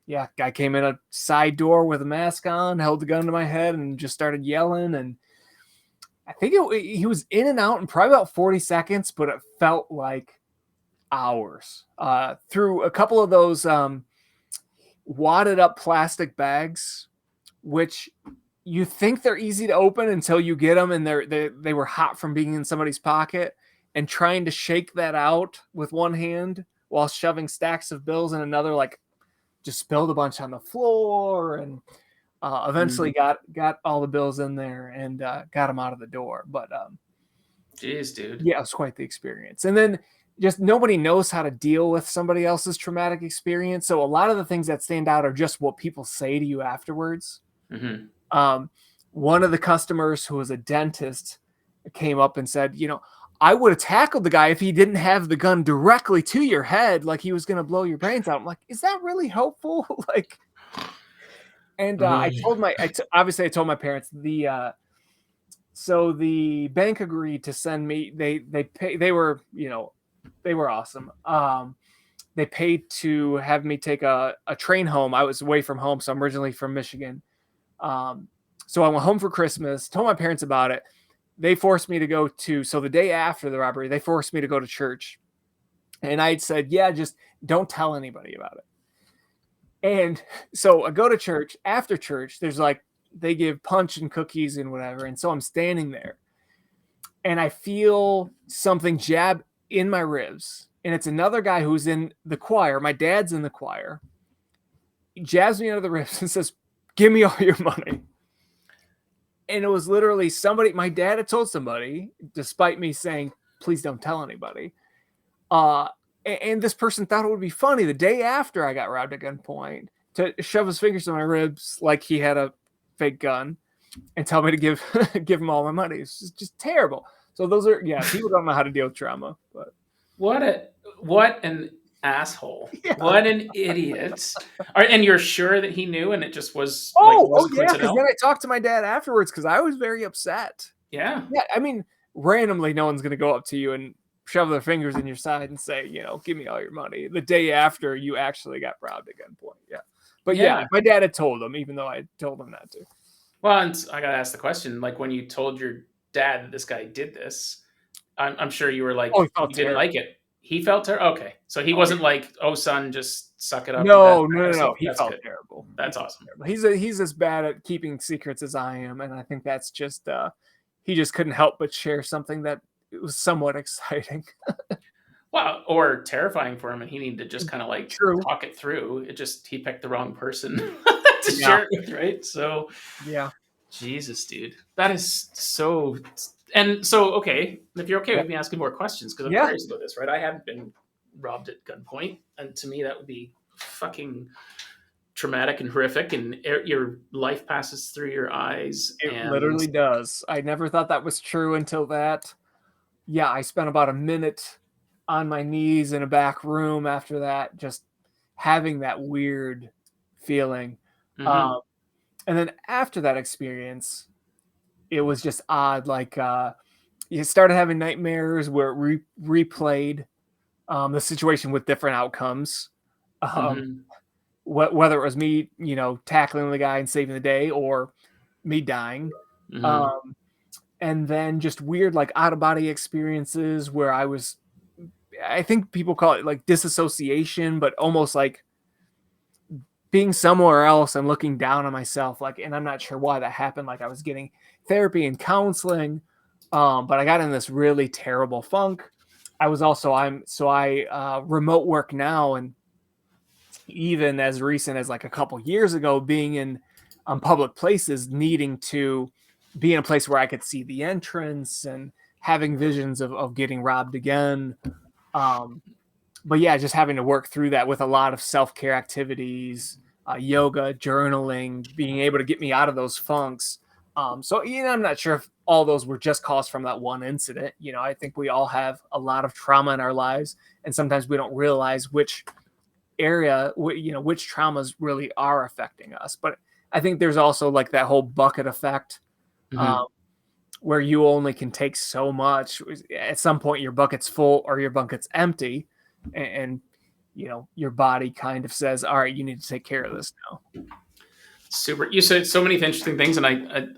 Yeah, guy came in a side door with a mask on, held the gun to my head, and just started yelling. And I think he was in and out in probably about 40 seconds, but it felt like hours. Through a couple of those wadded up plastic bags, which you think they're easy to open until you get them, and they were hot from being in somebody's pocket, and trying to shake that out with one hand while shoving stacks of bills in another, like just spilled a bunch on the floor, and eventually got all the bills in there and got them out of the door. But Jeez, dude. yeah, it was quite the experience. And then just nobody knows how to deal with somebody else's traumatic experience. So a lot of the things that stand out are just what people say to you afterwards. Mm-hmm. One of the customers, who was a dentist, came up and said, I would have tackled the guy if he didn't have the gun directly to your head, like he was going to blow your brains out. I'm like, is that really helpful? Like, and I told obviously I told my parents so the bank agreed to send me, they were, they were awesome. They paid to have me take a train home. I was away from home, so I'm originally from Michigan. Um, so I went home for Christmas, told my parents about it. They forced me to go to, so the day after the robbery, they forced me to go to church. And I said, yeah, just don't tell anybody about it. And so I go to church. After church, there's like, they give punch and cookies and whatever. And so I'm standing there and I feel something jab in my ribs. And it's another guy who's in the choir. My dad's in the choir. He jabs me out of the ribs and says, give me all your money. And it was literally somebody, my dad had told somebody, despite me saying, please don't tell anybody. And this person thought it would be funny the day after I got robbed at gunpoint to shove his fingers in my ribs like he had a fake gun and tell me to give him all my money. It's just terrible. So those are, people don't know how to deal with trauma. But what an asshole! yeah. What an idiot! And you're sure that he knew, and it just was Oh wasn't yeah, because coincidental? then I talked to my dad afterwards because I was very upset. Yeah. Yeah, I mean, randomly, no one's gonna go up to you and shove their fingers in your side and say, give me all your money the day after you actually got robbed at gunpoint. Yeah. But yeah, my dad had told him, even though I told him not to. Well, and I gotta ask the question: like, when you told your dad that this guy did this, I'm sure you were Oh, like, he felt you didn't terrible. like it. He felt terrible. Okay, so he Oh, wasn't like, "Oh, son, just suck it up." no, That no, kind no, of no. stuff. He That's felt good. terrible. That's awesome. Terrible. He's as bad at keeping secrets as I am, and I think that's just he just couldn't help but share something that it was somewhat exciting. Well, or terrifying for him, and he needed to just kind of like True. talk it through. He picked the wrong person to Yeah. share it with, right? So, Yeah. Jesus, dude, that is so. And so, okay, if you're okay Yeah. with me asking more questions, because I'm Yeah. curious about this, right? I haven't been robbed at gunpoint, and to me, that would be fucking traumatic and horrific, and your life passes through your eyes, It and literally does. I never thought that was true until that. Yeah, I spent about a minute on my knees in a back room after that, just having that weird feeling. mm-hmm, Um, and then after that experience, it was just odd. Like you started having nightmares where it replayed the situation with different outcomes. Um, mm-hmm, whether it was me, tackling the guy and saving the day, or me dying. mm-hmm, Um, and then just weird, like out of body experiences where I think people call it like disassociation, but almost like being somewhere else and looking down on myself. Like, and I'm not sure why that happened. Like I was getting therapy and counseling, but I got in this really terrible funk. I remote work now, and even as recent as like a couple years ago, being in public places, needing to be in a place where I could see the entrance and having visions of getting robbed again. Um, but yeah, just having to work through that with a lot of self-care activities, yoga, journaling, being able to get me out of those funks. So I'm not sure if all those were just caused from that one incident. I think we all have a lot of trauma in our lives, and sometimes we don't realize which area, which traumas really are affecting us. But I think there's also like that whole bucket effect, mm-hmm. um, where you only can take so much. At some point, your bucket's full or your bucket's empty, and your body kind of says, "All right, you need to take care of this now." Super. You said so many interesting things, and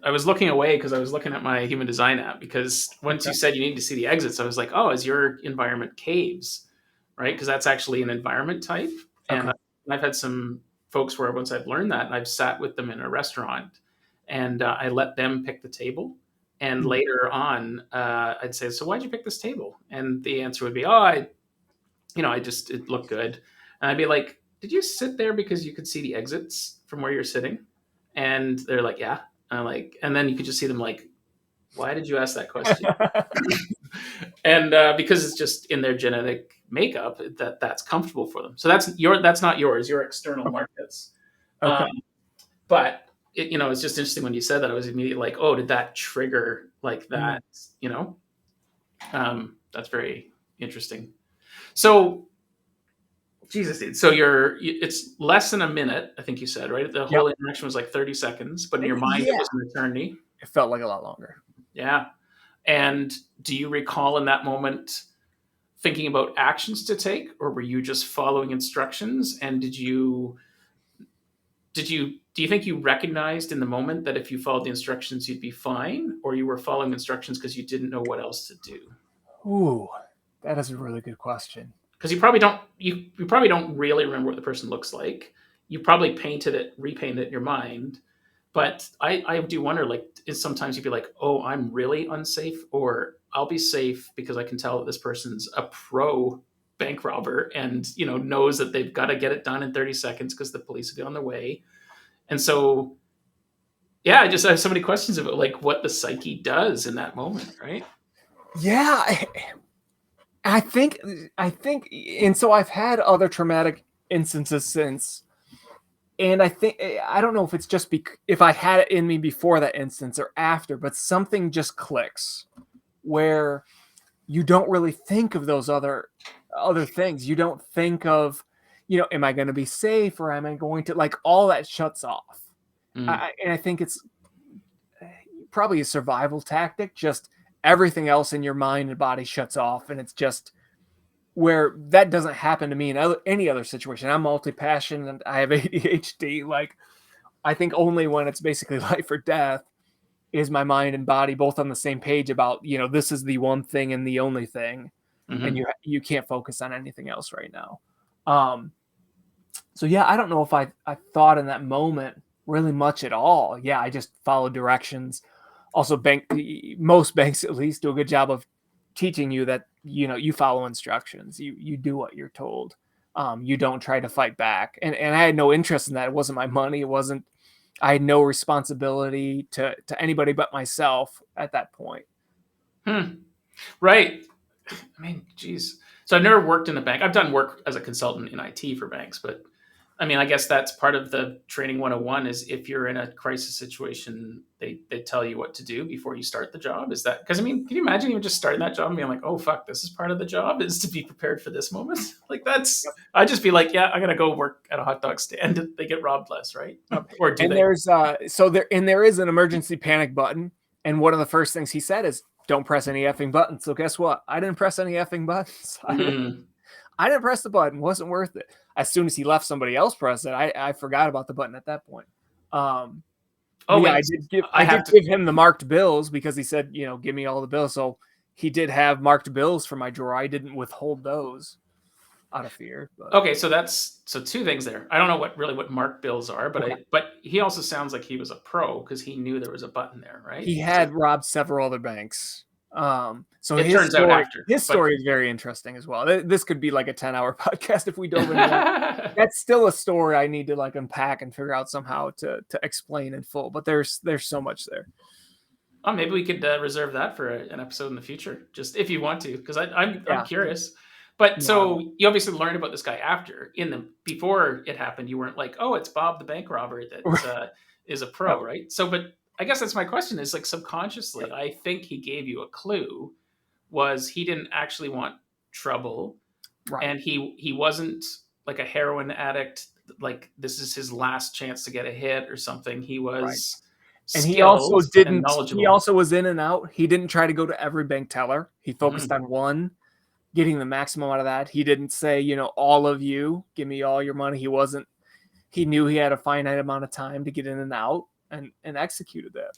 I was looking away because I was looking at my human design app. Because once Okay. you said you need to see the exits, I was like, oh, is your environment caves, right? Because that's actually an environment type. And Okay. I've had some folks where once I've learned that, and I've sat with them in a restaurant, and I let them pick the table. And Mhm. later on, I'd say, so why'd you pick this table? And the answer would be, oh, I just it looked good. And I'd be like, did you sit there because you could see the exits from where you're sitting? And they're like, yeah. And I'm like, and then you could just see them like, why did you ask that question? And because it's just in their genetic makeup that's comfortable for them. So that's not yours. Your external Okay. markets. Okay. Um, but it's just interesting when you said that. I was immediately like, oh, did that trigger like Mm. that? You know? That's very interesting. So, Jesus, dude. So it's less than a minute, I think you said, right? The Yep. whole interaction was like 30 seconds, but in your mind it Yeah. was an eternity. It felt like a lot longer. Yeah. And do you recall in that moment thinking about actions to take, or were you just following instructions? And do you think you recognized in the moment that if you followed the instructions you'd be fine, or you were following instructions because you didn't know what else to do? Ooh, that is a really good question. Because you probably don't really remember what the person looks like. You probably repainted it in your mind. But I do wonder, like, is sometimes you'd be like, oh, I'm really unsafe, or I'll be safe because I can tell that this person's a pro bank robber and knows that they've got to get it done in 30 seconds because the police will be on their way. And so, yeah, I just have so many questions about like what the psyche does in that moment, right? Yeah, I think, and so I've had other traumatic instances since, and I don't know if it's just if I had it in me before that instance or after, but something just clicks where you don't really think of those other things. You don't think of, am I going to be safe, or am I going to, like, all that shuts off. Mm. And I think it's probably a survival tactic. Just everything else in your mind and body shuts off, and it's just where that doesn't happen to me in any other situation. I'm multi-passionate and I have ADHD. Like, I think only when it's basically life or death is my mind and body both on the same page about, this is the one thing and the only thing, and Hmm. you can't focus on anything else right now. Um, so yeah, I don't know if I thought in that moment really much at all. Yeah, I just followed directions. Also, most banks at least do a good job of teaching you that you follow instructions. You do what you're told. You don't try to fight back. And I had no interest in that. It wasn't my money. It wasn't. I had no responsibility to anybody but myself at that point. Hmm. Right. I mean, geez. So I've never worked in a bank. I've done work as a consultant in IT for banks, but I mean, I guess that's part of the training 101 is if you're in a crisis situation, they tell you what to do before you start the job. Is that because I mean, can you imagine even just starting that job and being like, oh fuck, this is part of the job is to be prepared for this moment? Like I'd just be like, yeah, I gotta go work at a hot dog stand. They get robbed less, right? Or do And they? there is an emergency panic button, and one of the first things he said is, "Don't press any effing buttons." So guess what? I didn't press any effing buttons. Mm. I didn't press the button. Wasn't worth it. As soon as he left, somebody else pressed it. I forgot about the button at that point. Oh But yeah, wait, I I did have to. give him the marked bills because he said, give me all the bills. So he did have marked bills for my drawer. I didn't withhold those out of fear, but Okay, so two things there. I don't know what Mark Bills are, okay. but he also sounds like he was a pro because he knew there was a button there, right? He So had robbed several other banks. So it turns out after, his but story is very interesting as well. This could be like a 10-hour podcast if we dove into that. That's still a story I need to like unpack and figure out somehow to explain in full. But there's so much there. oh, maybe we could reserve that for an episode in the future, just if you want to, because I'm Yeah. curious. But No, I so will. you obviously learned about this guy after. In the before it happened, you weren't like, oh, it's Bob the bank robber that is a pro, No. right? So, but I guess that's my question: is like subconsciously, I think he gave you a clue. Was he didn't actually want trouble, Right. and he wasn't like a heroin addict. Like this is his last chance to get a hit or something. He Right. was And he also skilled and didn't. He knowledgeable. also was in and out. He didn't try to go to every bank teller. He focused Mhm. on one, getting the maximum out of that. He didn't say, all of you, give me all your money. He wasn't. He knew he had a finite amount of time to get in and out, and executed that.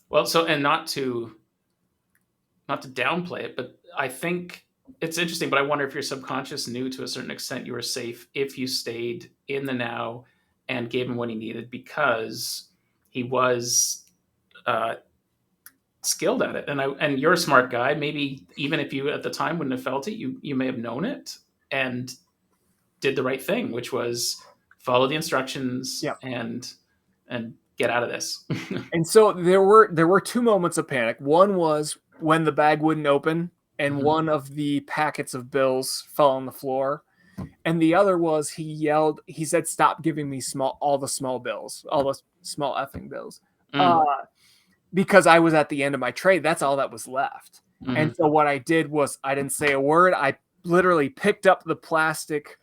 Well, so and not to downplay it, but I think it's interesting. But I wonder if your subconscious knew to a certain extent you were safe if you stayed in the now and gave him what he needed because he was uh, skilled at it. And you're a smart guy. Maybe even if you at the time wouldn't have felt it, you may have known it and did the right thing, which was follow the instructions Yeah. and get out of this. And so there were two moments of panic. One was when the bag wouldn't open and Mhm. one of the packets of bills fell on the floor. And the other was he said, "Stop giving me all the small bills, all the small effing bills." Uh, Mm. because I was at the end of my trade. That's all that was left. And Mhm. so what I did was I didn't say a word. I literally picked up the plastic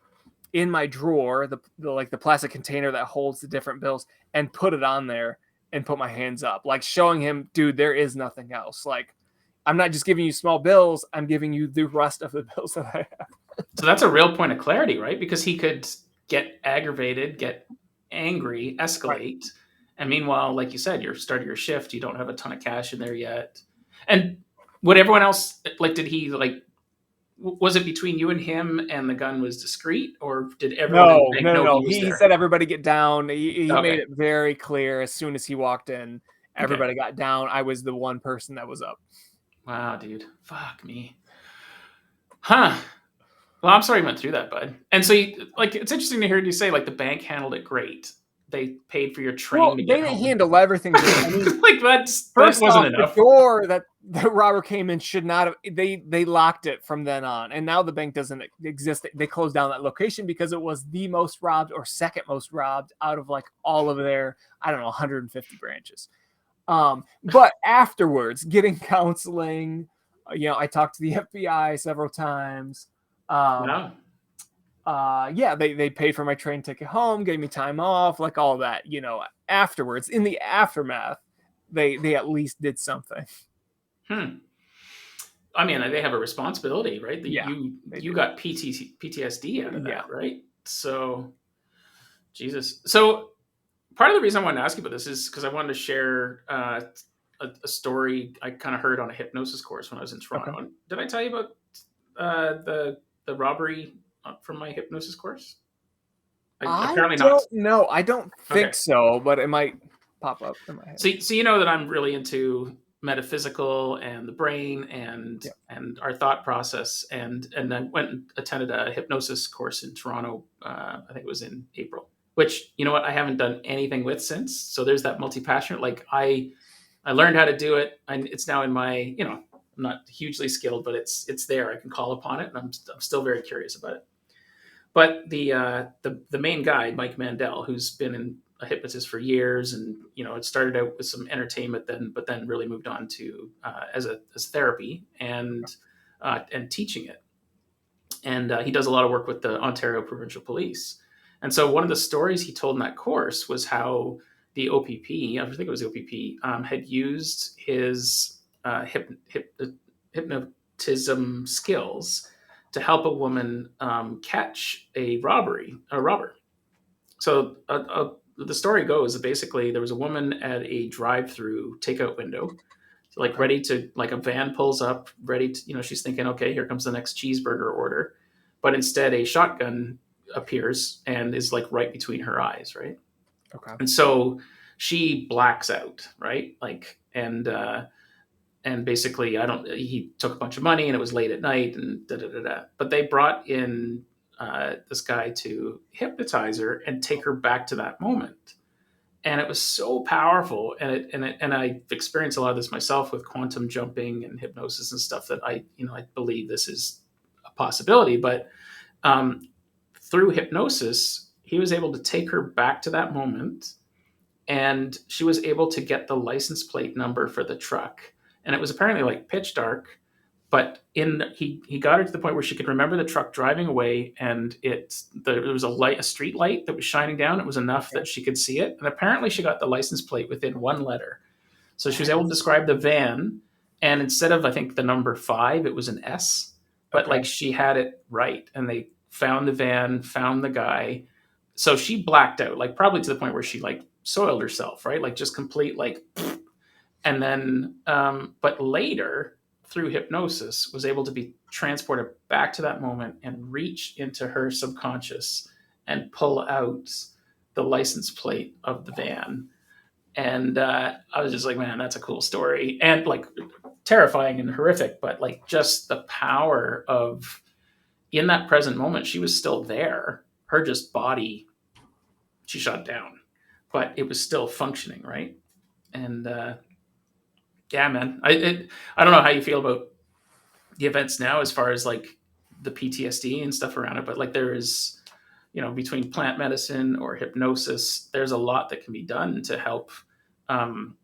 in my drawer, the plastic container that holds the different bills, and put it on there and put my hands up, like showing him, dude, there is nothing else. Like, I'm not just giving you small bills, I'm giving you the rest of the bills that I have. So that's a real point of clarity, right? Because he could get aggravated, get angry, Right. escalate, and meanwhile, like you said, you're starting your shift. You don't have a ton of cash in there yet. And would everyone else like? Did he like? Was it between you and him, and the gun was discreet, or did everyone in the No, bank no, no, know no. he was He there? said everybody get down. He made Okay, it very clear as soon as he walked in. okay. Everybody got down. I was the one person that was up. Wow, dude. Fuck me. Huh. Well, I'm sorry you went through that, bud. And so, like, it's interesting to hear you say like the bank handled it great. They paid for your train Well, to they get didn't home. handle everything great. I mean, Like that first wasn't off, the enough. door that the robber came in should not have. They locked it from then on, and now the bank doesn't exist. They closed down that location because it was the most robbed or second most robbed out of like all of their, I don't know, 150 branches. But afterwards, getting counseling, I talked to the FBI several times. Um, Yeah. yeah, they paid for my train ticket home, gave me time off, like all that. Afterwards, in the aftermath, they at least did something. Hmm. I mean, they have a responsibility, right? That Yeah, you they you do. got PTSD out of Yeah. that, right? So, Jesus. So, part of the reason I wanted to ask you about this is because I wanted to share a story I kind of heard on a hypnosis course when I was in Okay. Toronto. And did I tell you about the robbery from my hypnosis course? I Apparently not. don't know. I don't Okay. think so, but it might pop up in my head. So you know that I'm really into metaphysical and the brain Yeah. and our thought process, and I went and attended a hypnosis course in Toronto. I think it was in April. Which, you know what, I haven't done anything with since. So there's that multi passionate. Like I learned how to do it. It's now in my, I'm not hugely skilled, but it's there. I can call upon it, and I'm still very curious about it. But the main guy, Mike Mandel, who's been in a hypnotist for years, and it started out with some entertainment, but then really moved on to as therapy and teaching it. And he does a lot of work with the Ontario Provincial Police. And so one of the stories he told in that course was how the OPP, I think it was the OPP, had used his hypnotism skills to help a woman catch a robber. So the story goes that basically there was a woman at a drive-through takeout window, like Okay. ready to, like a van pulls up, ready to, she's thinking, okay, here comes the next cheeseburger order, but instead a shotgun appears and is like right between her eyes, right? Okay. And so she blacks out, right? Like and basically I don't he took a bunch of money and it was late at night and da da da da. But they brought in this guy to hypnotize her and take her back to that moment. And it was so powerful, and I've experienced a lot of this myself with quantum jumping and hypnosis and stuff, that I believe this is a possibility. But um, through hypnosis, he was able to take her back to that moment, and she was able to get the license plate number for the truck. And it was apparently like pitch dark, but he got her to the point where she could remember the truck driving away, and there was a street light that was shining down. It was enough Okay. that she could see it, and apparently she got the license plate within one letter. So she was That able to is describe the van, and instead of, I think, the number 5, it was an S. But okay. like she had it right, and they found the van, found the guy. So she blacked out, like probably to the point where she like soiled herself, right? Like just complete like. And then, but later through hypnosis, was able to be transported back to that moment and reach into her subconscious and pull out the license plate of the van. And I was just like, man, that's a cool story, and like terrifying and horrific, but like just the power of, in that present moment, she was still there. Her just body, she shut down, but it was still functioning, right? And yeah, man, I don't know how you feel about the events now as far as like the PTSD and stuff around it, but like there is, between plant medicine or hypnosis, there's a lot that can be done to help um,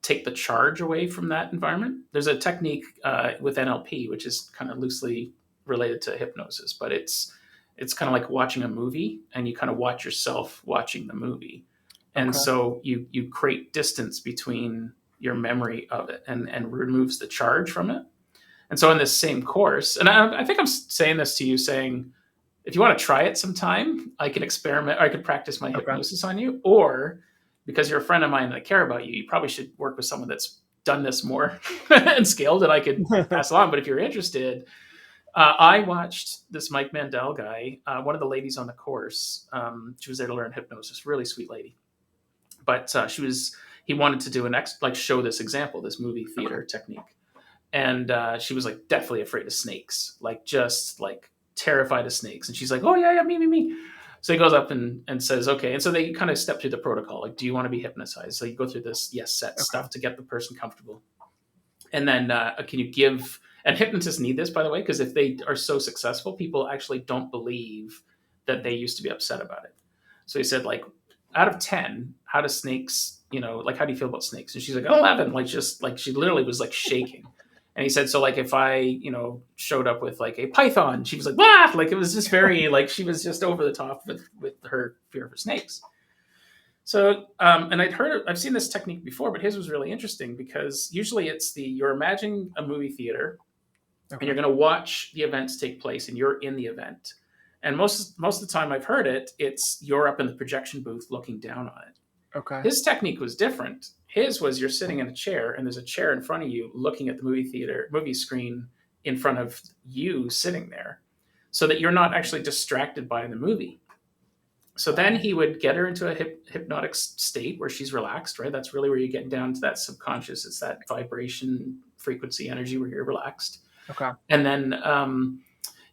take the charge away from that environment. There's a technique with NLP, which is kind of loosely related to hypnosis, but it's kind of like watching a movie, and you kind of watch yourself watching the movie, and Okay. so you create distance between your memory of it, and removes the charge from it. And so in this same course, and I think I'm saying this to you, saying if you want to try it sometime, I can experiment, or I could practice my Okay. hypnosis on you, or because you're a friend of mine and I care about you, you probably should work with someone that's done this more and scaled, and I could pass along. But if you're interested, I watched this Mike Mandel guy, one of the ladies on the course. She was there to learn hypnosis, really sweet lady. But he wanted to do show this example, this movie theater technique. And she was like deathly afraid of snakes, like just like terrified of snakes. And she's like, oh, yeah, me. So he goes up and says, okay. And so they kind of step through the protocol. Like, do you want to be hypnotized? So you go through this yes set stuff to get the person comfortable. And then can you give, and hypnotists need this, by the way, because if they are so successful, people actually don't believe that they used to be upset about it. So he said, like, out of 10, how do snakes, like, how do you feel about snakes? And she's like, 11. Like, just like, she literally was like shaking. And he said, so like, if I, showed up with like a python, she was like, ah, like, it was just very, like, she was just over the top with her fear for snakes. So, and I've seen this technique before, but his was really interesting because usually you're imagining a movie theater, and you're going to watch the events take place, and you're in the event. And most of the time I've heard it's you're up in the projection booth looking down on it. Okay. His technique was different. His was you're sitting in a chair, and there's a chair in front of you looking at the movie screen in front of you sitting there, so that you're not actually distracted by the movie. So then he would get her into a hypnotic state where she's relaxed, right? That's really where you get down to that subconscious. It's that vibration, frequency, energy where you're relaxed. Okay. And then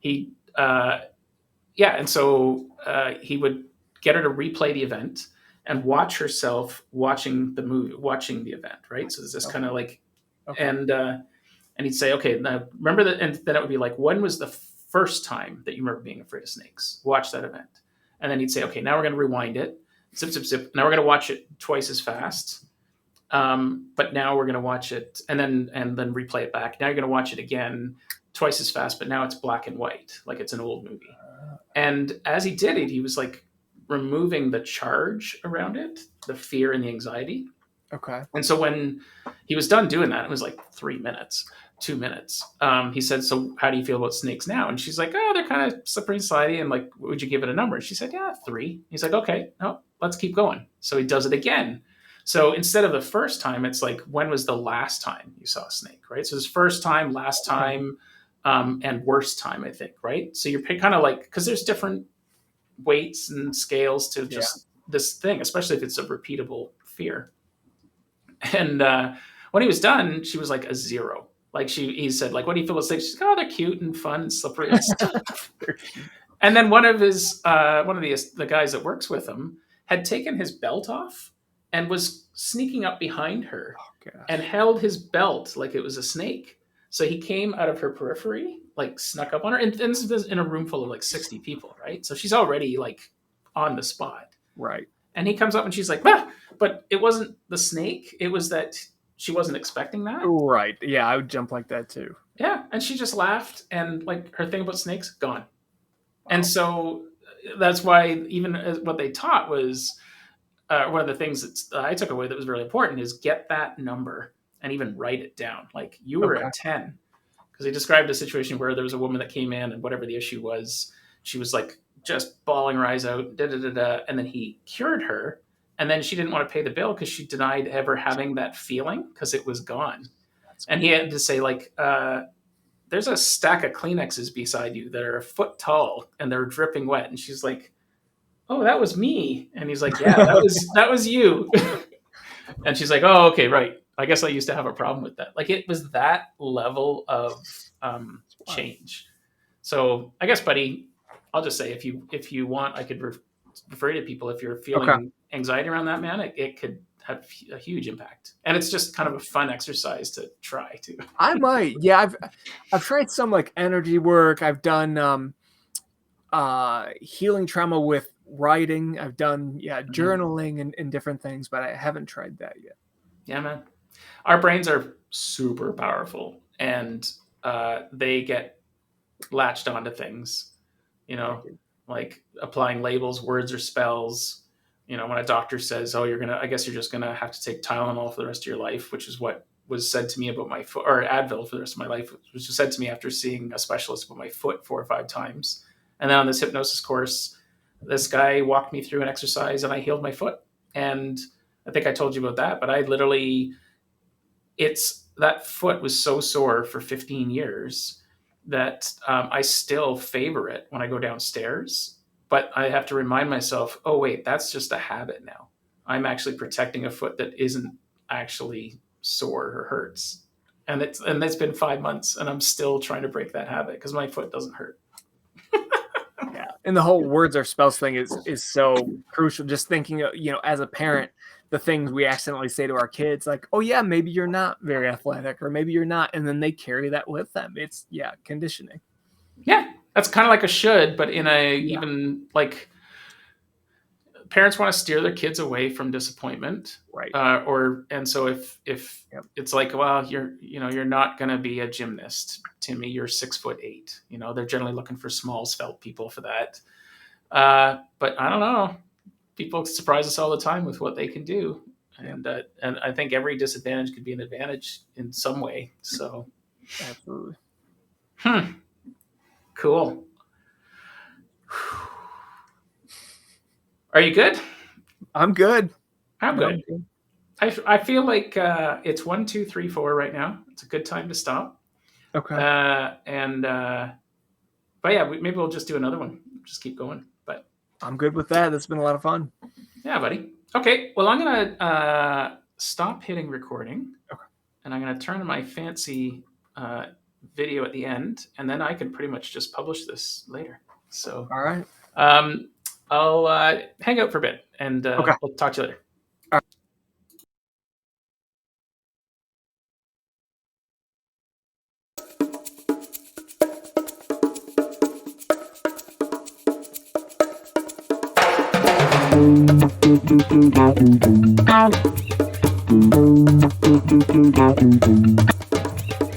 he, and so he would get her to replay the event and watch herself watching the movie, watching the event, right? So there's this kind of like, and he'd say, okay, now remember that, and then it would be like, when was the first time that you remember being afraid of snakes? Watch that event. And then he'd say, okay, now we're going to rewind it. Zip, zip, zip. Now we're going to watch it twice as fast. But now we're going to watch it and then replay it back. Now you're going to watch it again twice as fast, but now it's black and white, like it's an old movie. And as he did it, he was like removing the charge around it, the fear and the anxiety. Okay. And so when he was done doing that, it was like 3 minutes. 2 minutes. He said, so how do you feel about snakes now? And she's like, oh, they're kind of slippery and slidey. And like, would you give it a number? And she said, yeah, 3. He's like, okay, no, let's keep going. So he does it again. So instead of the first time, it's like, when was the last time you saw a snake, right? So it's first time, last time, and worst time, I think, right? So you're kind of like, because there's different weights and scales to just this thing, especially if it's a repeatable fear. And when he was done, she was like a 0. Like he said, like, what do you feel about snakes? She's like, oh, they're cute and fun and slippery and stuff. And then one of the guys that works with him had taken his belt off and was sneaking up behind her and held his belt like it was a snake. So he came out of her periphery, like snuck up on her, and this is in a room full of like 60 people, right? So she's already like on the spot, right? And he comes up and she's like, ah! But it wasn't the snake; it was that she wasn't expecting that. Right. Yeah, I would jump like that too. Yeah. And she just laughed, and like her thing about snakes, gone. Wow. And so that's why even what they taught was one of the things that I took away that was really important is get that number and even write it down. Like you were at 10. Because he described a situation where there was a woman that came in, and whatever the issue was, she was like just bawling her eyes out, and then he cured her. And then she didn't want to pay the bill because she denied ever having that feeling because it was gone. And he had to say, like, there's a stack of Kleenexes beside you that are a foot tall and they're dripping wet. And she's like, oh, that was me. And he's like, yeah, that was you. And she's like, oh, okay, right. I guess I used to have a problem with that. Like it was that level of change. So I guess, buddy, I'll just say if you want, I could refer to people if you're feeling anxiety around that, man. It could have a huge impact, and it's just kind of a fun exercise to try too. I might, yeah. I've tried some like energy work. I've done healing trauma with writing. I've done journaling and different things, but I haven't tried that yet. Yeah, man. Our brains are super powerful, and they get latched onto things, you know, like applying labels, words, or spells. You know, when a doctor says, "Oh, I guess you're just gonna have to take Tylenol for the rest of your life," which is what was said to me about my foot, or Advil for the rest of my life, which was said to me after seeing a specialist about my foot 4 or 5 times. And then on this hypnosis course, this guy walked me through an exercise, and I healed my foot. And I think I told you about that, but I literally, it's that foot was so sore for 15 years that I still favor it when I go downstairs. But I have to remind myself, oh, wait, that's just a habit now. I'm actually protecting a foot that isn't actually sore or hurts. And it's been 5 months, and I'm still trying to break that habit because my foot doesn't hurt. Yeah, and the whole words or spells thing is so crucial. Just thinking, as a parent, the things we accidentally say to our kids, like, "Oh yeah, maybe you're not very athletic, or maybe you're not," and then they carry that with them. It's conditioning. Yeah, that's kind of like a should, but in a Yeah, even like parents want to steer their kids away from disappointment, right. and so if Yep. it's like, well, you're not going to be a gymnast, Timmy, you're 6'8", they're generally looking for small svelte people for that. But I don't know, people surprise us all the time with what they can do. Yep. And I think every disadvantage could be an advantage in some way. So Absolutely. Cool. Are you good? I'm good. I'm good. I feel like it's 1, 2, 3, 4 right now. It's a good time to stop. Okay. But yeah, maybe we'll just do another one. Just keep going. But I'm good with that. That's been a lot of fun. Yeah, buddy. Okay. Well, I'm gonna stop hitting recording. Okay. And I'm gonna turn on my fancy video at the end, and then I can pretty much just publish this later. So All right. I'll hang out for a bit, and Okay. we'll talk to you later. Thank you.